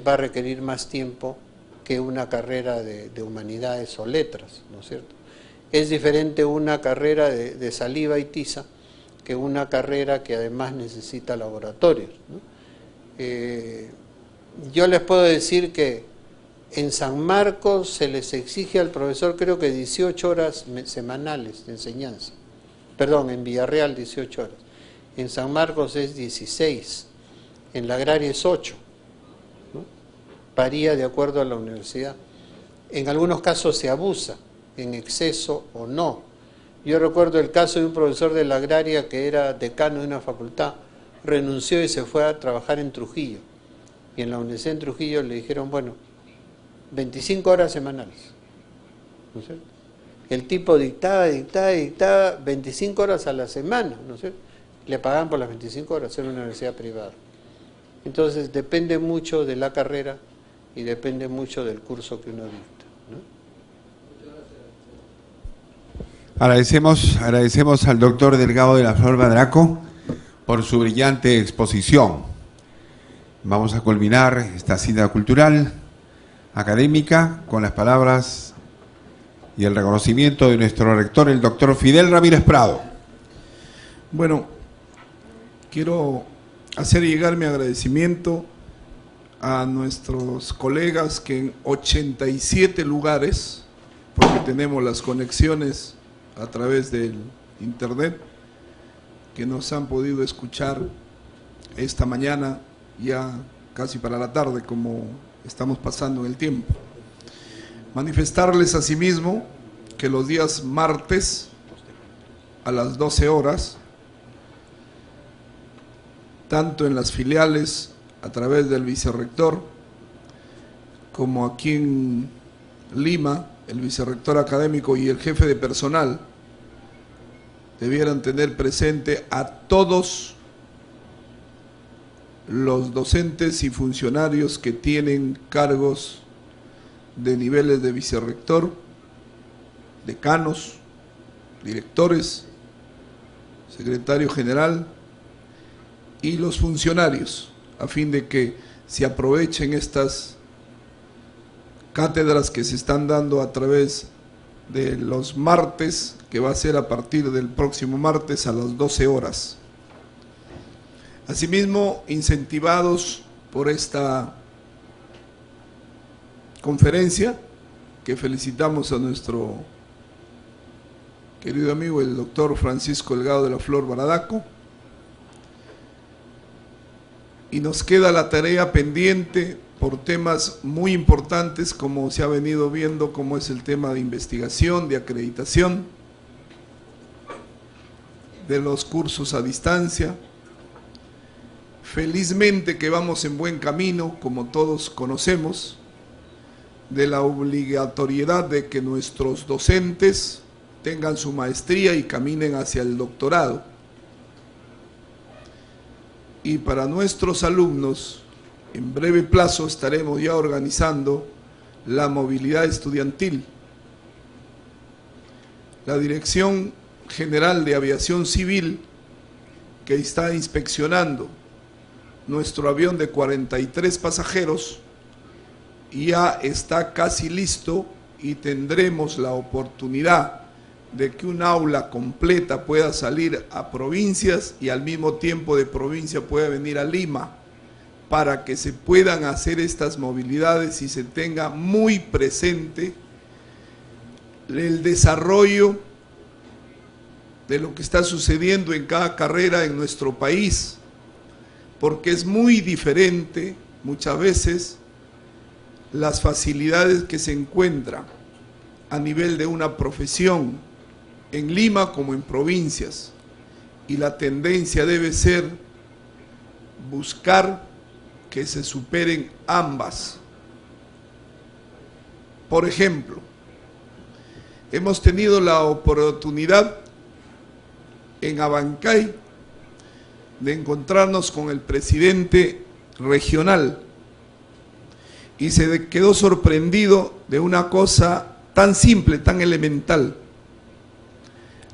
S5: va a requerir más tiempo que una carrera de humanidades o letras, ¿no es cierto? Es diferente una carrera de saliva y tiza que una carrera que además necesita laboratorios, ¿no? Yo les puedo decir que en San Marcos se les exige al profesor creo que 18 horas semanales de enseñanza. Perdón, en Villarreal 18 horas. En San Marcos es 16, en la agraria es 8, ¿no? Varía de acuerdo a la universidad. En algunos casos se abusa, en exceso o no. Yo recuerdo el caso de un profesor de la agraria que era decano de una facultad, renunció y se fue a trabajar en Trujillo. Y en la Universidad de Trujillo le dijeron, bueno, 25 horas semanales, ¿no es cierto? El tipo dictaba 25 horas a la semana, ¿no es cierto? Le pagaban por las 25 horas, era una universidad privada. Entonces depende mucho de la carrera y depende mucho del curso que uno dicta, ¿no?
S2: Agradecemos al doctor Delgado de la Flor Badraco por su brillante exposición. Vamos a culminar esta cita cultural, académica, con las palabras y el reconocimiento de nuestro rector, el doctor Fidel Ramírez Prado.
S3: Bueno, quiero hacer llegar mi agradecimiento a nuestros colegas que en 87 lugares, porque tenemos las conexiones a través del internet, que nos han podido escuchar esta mañana, ya casi para la tarde, como estamos pasando en el tiempo. Manifestarles asimismo que los días martes a las 12 horas, tanto en las filiales a través del vicerrector, como aquí en Lima, el vicerrector académico y el jefe de personal, debieran tener presente a todos los docentes y funcionarios que tienen cargos de niveles de vicerrector, decanos, directores, secretario general y los funcionarios, a fin de que se aprovechen estas cátedras que se están dando a través de los martes, que va a ser a partir del próximo martes a las 12 horas. Asimismo, incentivados por esta conferencia, que felicitamos a nuestro querido amigo el doctor Francisco Delgado de la Flor Baradaco, y nos queda la tarea pendiente por temas muy importantes, como se ha venido viendo, como es el tema de investigación, de acreditación, de los cursos a distancia. Felizmente que vamos en buen camino, como todos conocemos, de la obligatoriedad de que nuestros docentes tengan su maestría y caminen hacia el doctorado. Y para nuestros alumnos, en breve plazo estaremos ya organizando la movilidad estudiantil. La Dirección General de Aviación Civil, que está inspeccionando nuestro avión de 43 pasajeros, ya está casi listo y tendremos la oportunidad de que un aula completa pueda salir a provincias y al mismo tiempo de provincia pueda venir a Lima, para que se puedan hacer estas movilidades y se tenga muy presente el desarrollo de lo que está sucediendo en cada carrera en nuestro país, porque es muy diferente muchas veces las facilidades que se encuentran a nivel de una profesión en Lima como en provincias, y la tendencia debe ser buscar que se superen ambas. Por ejemplo, hemos tenido la oportunidad en Abancay de encontrarnos con el presidente regional y se quedó sorprendido de una cosa tan simple, tan elemental: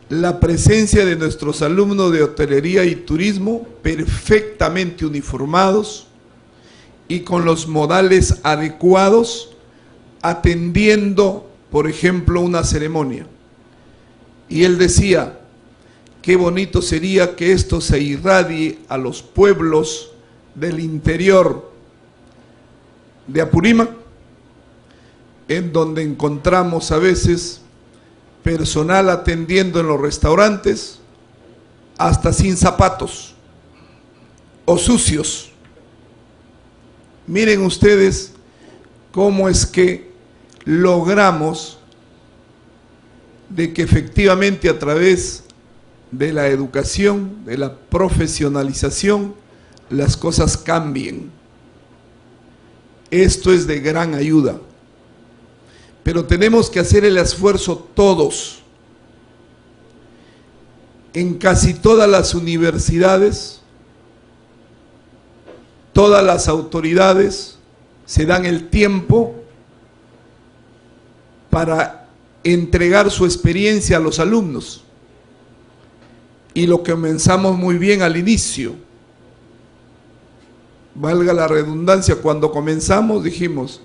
S3: la presencia de nuestros alumnos de hotelería y turismo perfectamente uniformados y con los modales adecuados, atendiendo, por ejemplo, una ceremonia. Y él decía: qué bonito sería que esto se irradie a los pueblos del interior de Apurímac, en donde encontramos a veces personal atendiendo en los restaurantes hasta sin zapatos o sucios. Miren ustedes cómo es que logramos de que efectivamente a través de la educación, de la profesionalización, las cosas cambien. Esto es de gran ayuda, pero tenemos que hacer el esfuerzo todos. En casi todas las universidades, todas las autoridades se dan el tiempo para entregar su experiencia a los alumnos. Y lo comenzamos muy bien al inicio. Valga la redundancia, cuando comenzamos dijimos: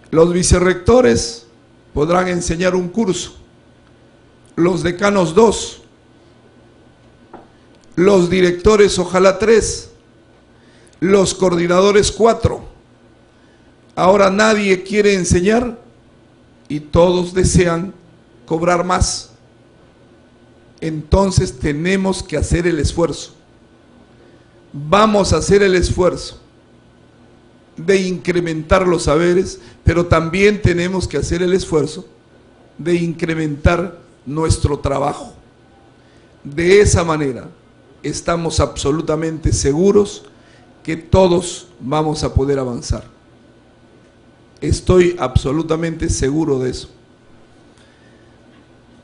S3: los vicerrectores podrán enseñar un curso, los decanos 2, los directores ojalá 3, los coordinadores 4. Ahora nadie quiere enseñar y todos desean cobrar más. Entonces tenemos que hacer el esfuerzo. Vamos a hacer el esfuerzo de incrementar los saberes, pero también tenemos que hacer el esfuerzo de incrementar nuestro trabajo. De esa manera estamos absolutamente seguros que todos vamos a poder avanzar. Estoy absolutamente seguro de eso.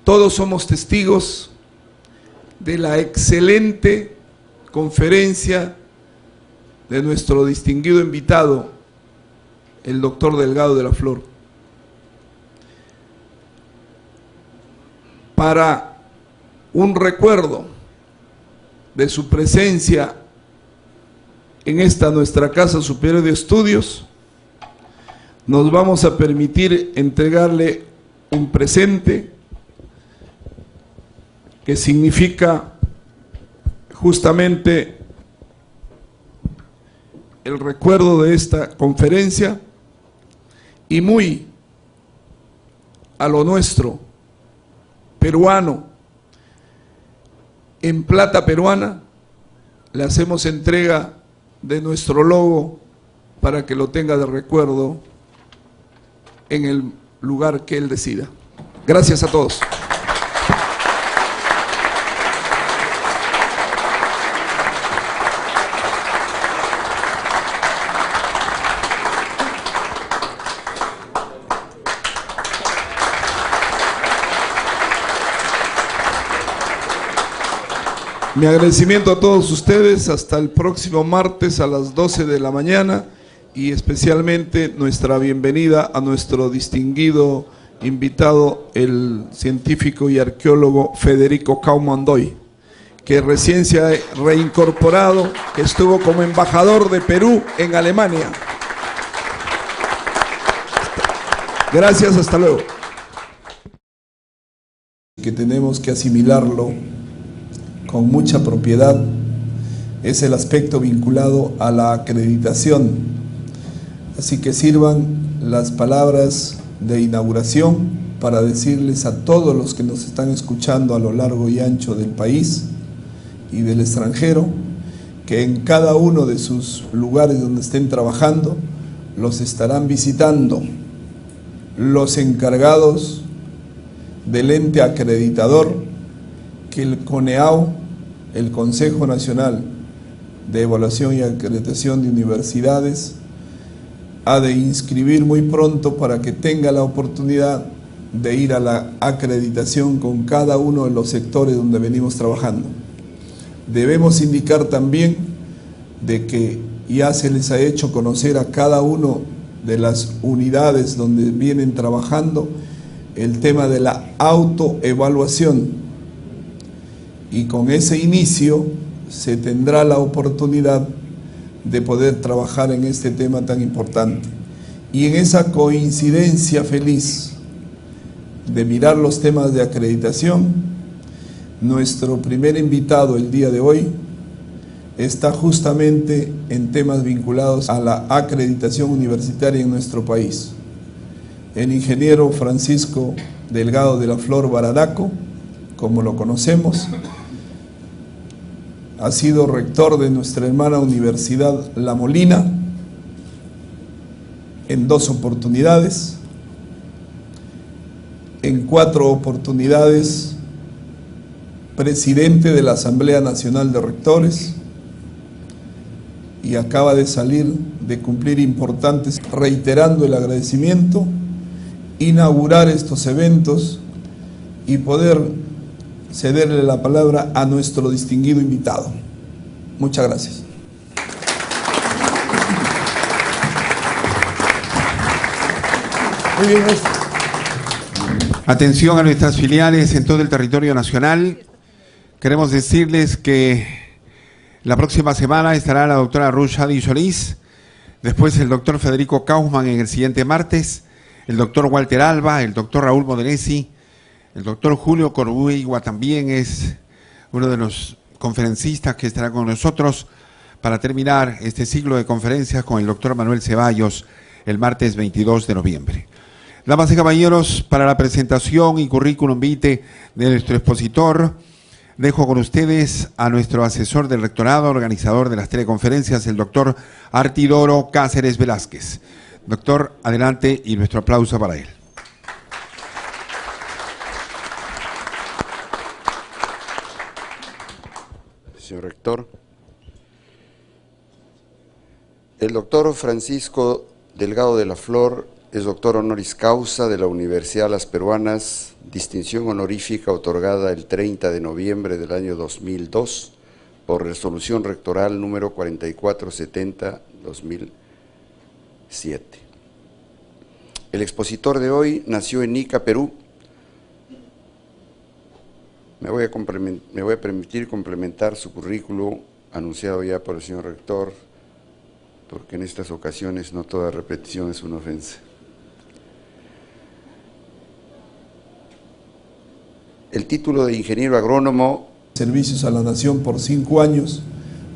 S3: Todos somos testigos de la excelente conferencia de nuestro distinguido invitado, el doctor Delgado de la Flor. Para un recuerdo de su presencia en esta nuestra Casa Superior de Estudios, nos vamos a permitir entregarle un presente que significa justamente el recuerdo de esta conferencia, y muy a lo nuestro, peruano, en plata peruana, le hacemos entrega de nuestro logo para que lo tenga de recuerdo en el lugar que él decida. Gracias a todos. Mi agradecimiento a todos ustedes, hasta el próximo martes a las 12 de la mañana, y especialmente nuestra bienvenida a nuestro distinguido invitado, el científico y arqueólogo Federico Kaumandoy, que recién se ha reincorporado, que estuvo como embajador de Perú en Alemania. Gracias, hasta luego. Que tenemos que asimilarlo con mucha propiedad es el aspecto vinculado a la acreditación. Así que sirvan las palabras de inauguración para decirles a todos los que nos están escuchando a lo largo y ancho del país y del extranjero, que en cada uno de sus lugares donde estén trabajando, los estarán visitando los encargados del ente acreditador, que el CONEAU, el Consejo Nacional de Evaluación y Acreditación de Universidades, ha de inscribir muy pronto para que tenga la oportunidad de ir a la acreditación con cada uno de los sectores donde venimos trabajando. Debemos indicar también de que ya se les ha hecho conocer a cada uno de las unidades donde vienen trabajando el tema de la autoevaluación, y con ese inicio se tendrá la oportunidad de poder trabajar en este tema tan importante. Y en esa coincidencia feliz de mirar los temas de acreditación, nuestro primer invitado el día de hoy está justamente en temas vinculados a la acreditación universitaria en nuestro país. El ingeniero Francisco Delgado de la Flor Baradaco, como lo conocemos, ha sido rector de nuestra hermana Universidad La Molina en 2 oportunidades, en 4 oportunidades presidente de la Asamblea Nacional de Rectores, y acaba de salir de cumplir importantes, reiterando el agradecimiento, inaugurar estos eventos y poder cederle la palabra a nuestro distinguido invitado. Muchas gracias.
S2: Muy bien, atención a nuestras filiales en todo el territorio nacional. Queremos decirles que la próxima semana estará la doctora Ruth Shadi Solís, después el doctor Federico Kauffman en el siguiente martes, el doctor Walter Alba, el doctor Raúl Modenesi, el doctor Julio Corbuigua también es uno de los conferencistas que estará con nosotros para terminar este ciclo de conferencias con el doctor Manuel Ceballos el martes 22 de noviembre. Damas y caballeros, para la presentación y currículum vitae de nuestro expositor, dejo con ustedes a nuestro asesor del rectorado, organizador de las teleconferencias, el doctor Artidoro Cáceres Velázquez. Doctor, adelante, y nuestro aplauso para él.
S4: Señor rector, el doctor Francisco Delgado de la Flor es doctor honoris causa de la Universidad de las Peruanas, distinción honorífica otorgada el 30 de noviembre del año 2002 por resolución rectoral número 4470-2007. El expositor de hoy nació en Ica, Perú. Me voy a permitir complementar su currículo anunciado ya por el señor rector, porque en estas ocasiones no toda repetición es una ofensa. el título de ingeniero agrónomo.
S3: Servicios a la Nación por 5 años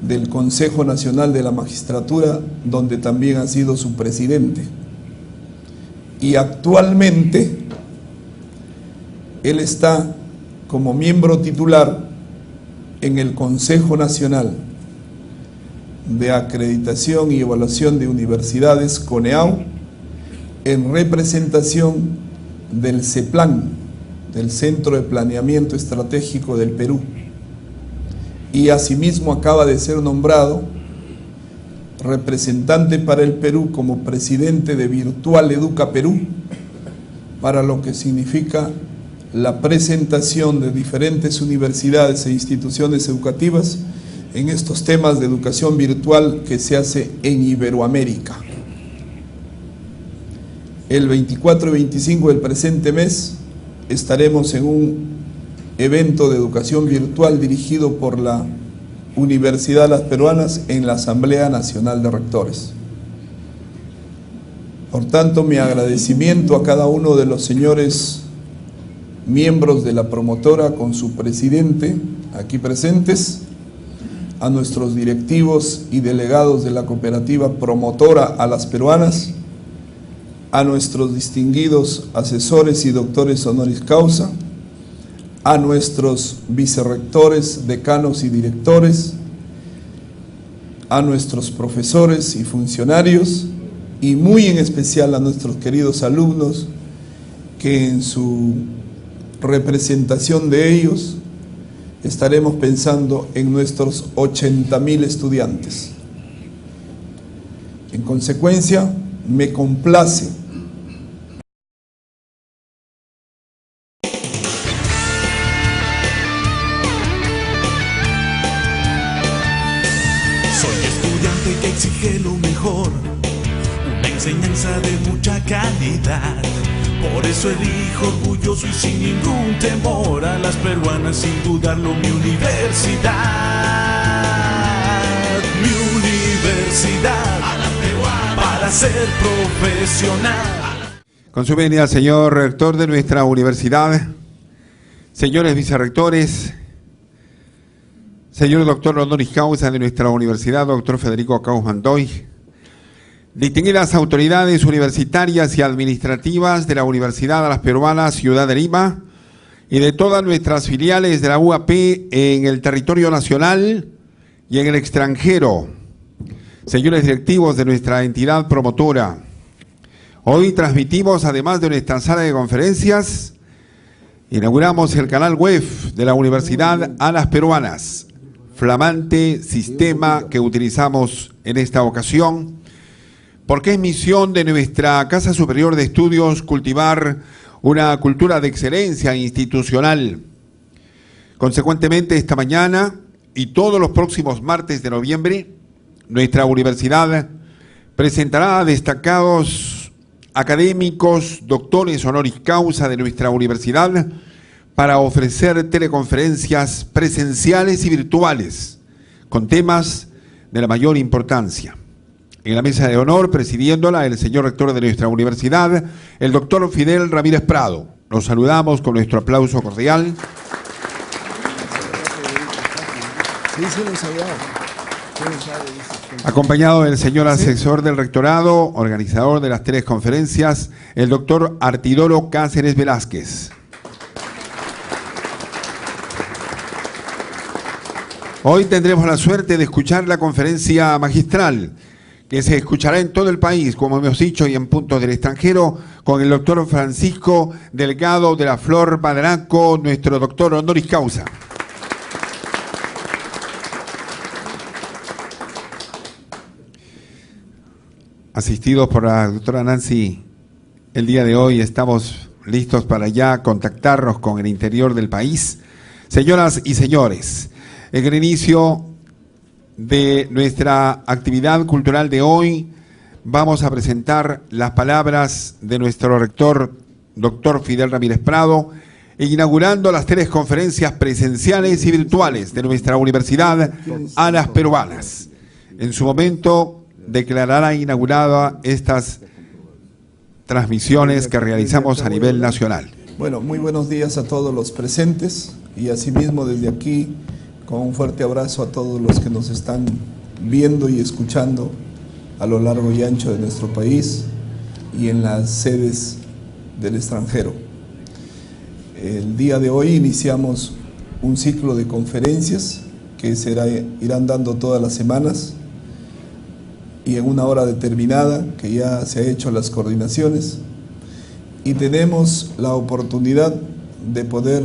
S3: del Consejo Nacional de la Magistratura, donde también ha sido su presidente. Y actualmente él está como miembro titular en el Consejo Nacional de Acreditación y Evaluación de Universidades, CONEAU, en representación del CEPLAN, del Centro de Planeamiento Estratégico del Perú. Y asimismo acaba de ser nombrado representante para el Perú como presidente de Virtual Educa Perú, para lo que significa la presentación de diferentes universidades e instituciones educativas en estos temas de educación virtual que se hace en Iberoamérica. El 24 y 25 del presente mes estaremos en un evento de educación virtual dirigido por la Universidad de las Peruanas en la Asamblea Nacional de Rectores. Por tanto, mi agradecimiento a cada uno de los señores miembros de la promotora con su presidente aquí presentes, a nuestros directivos y delegados de la cooperativa promotora a las peruanas, a nuestros distinguidos asesores y doctores honoris causa, a nuestros vicerrectores, decanos y directores, a nuestros profesores y funcionarios, y muy en especial a nuestros queridos alumnos, que en su representación de ellos estaremos pensando en nuestros 80.000 estudiantes. En consecuencia, me complace
S1: que exige lo mejor, una enseñanza de mucha calidad. Por eso elijo orgulloso y sin ningún temor a las peruanas, sin dudarlo, mi universidad. Mi universidad, a las peruanas, para ser profesional.
S2: Con su venia, señor rector de nuestra universidad, señores vicerrectores, señor doctor honoris causa de nuestra universidad, doctor Federico Akauz Mandoy, distinguidas autoridades universitarias y administrativas de la Universidad de las Peruanas, Ciudad de Lima, y de todas nuestras filiales de la UAP en el territorio nacional y en el extranjero, señores directivos de nuestra entidad promotora. Hoy transmitimos, además de nuestra sala de conferencias, inauguramos el canal web de la Universidad a las Peruanas, flamante sistema que utilizamos en esta ocasión, porque es misión de nuestra Casa Superior de Estudios cultivar una cultura de excelencia institucional. Consecuentemente, esta mañana y todos los próximos martes de noviembre, nuestra universidad presentará a destacados académicos, doctores honoris causa de nuestra universidad, para ofrecer teleconferencias presenciales y virtuales con temas de la mayor importancia. En la mesa de honor, presidiéndola, el señor rector de nuestra universidad, el doctor Fidel Ramírez Prado. Los saludamos con nuestro aplauso cordial. Acompañado del señor asesor del rectorado, organizador de las teleconferencias, el doctor Artidoro Cáceres Velázquez. Hoy tendremos la suerte de escuchar la conferencia magistral, que se escuchará en todo el país, como hemos dicho, y en puntos del extranjero, con el doctor Francisco Delgado de la Flor Madraco, nuestro doctor honoris causa. Asistidos por la doctora Nancy, el día de hoy estamos listos para ya contactarnos con el interior del país. Señoras y señores, en el inicio de nuestra actividad cultural de hoy, vamos a presentar las palabras de nuestro rector, doctor Fidel Ramírez Prado, inaugurando las teleconferencias presenciales y virtuales de nuestra universidad a las peruanas. En su momento declarará inaugurada estas transmisiones que realizamos a nivel nacional.
S3: Bueno, muy buenos días a todos los presentes y asimismo desde aquí con un fuerte abrazo a todos los que nos están viendo y escuchando a lo largo y ancho de nuestro país y en las sedes del extranjero. El día de hoy iniciamos un ciclo de conferencias que irán dando todas las semanas y en una hora determinada, que ya se ha hecho las coordinaciones, y tenemos la oportunidad de poder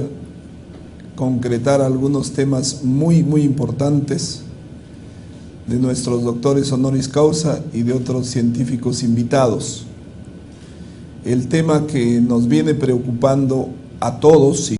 S3: concretar algunos temas muy importantes de nuestros doctores honoris causa y de otros científicos invitados. El tema que nos viene preocupando a todos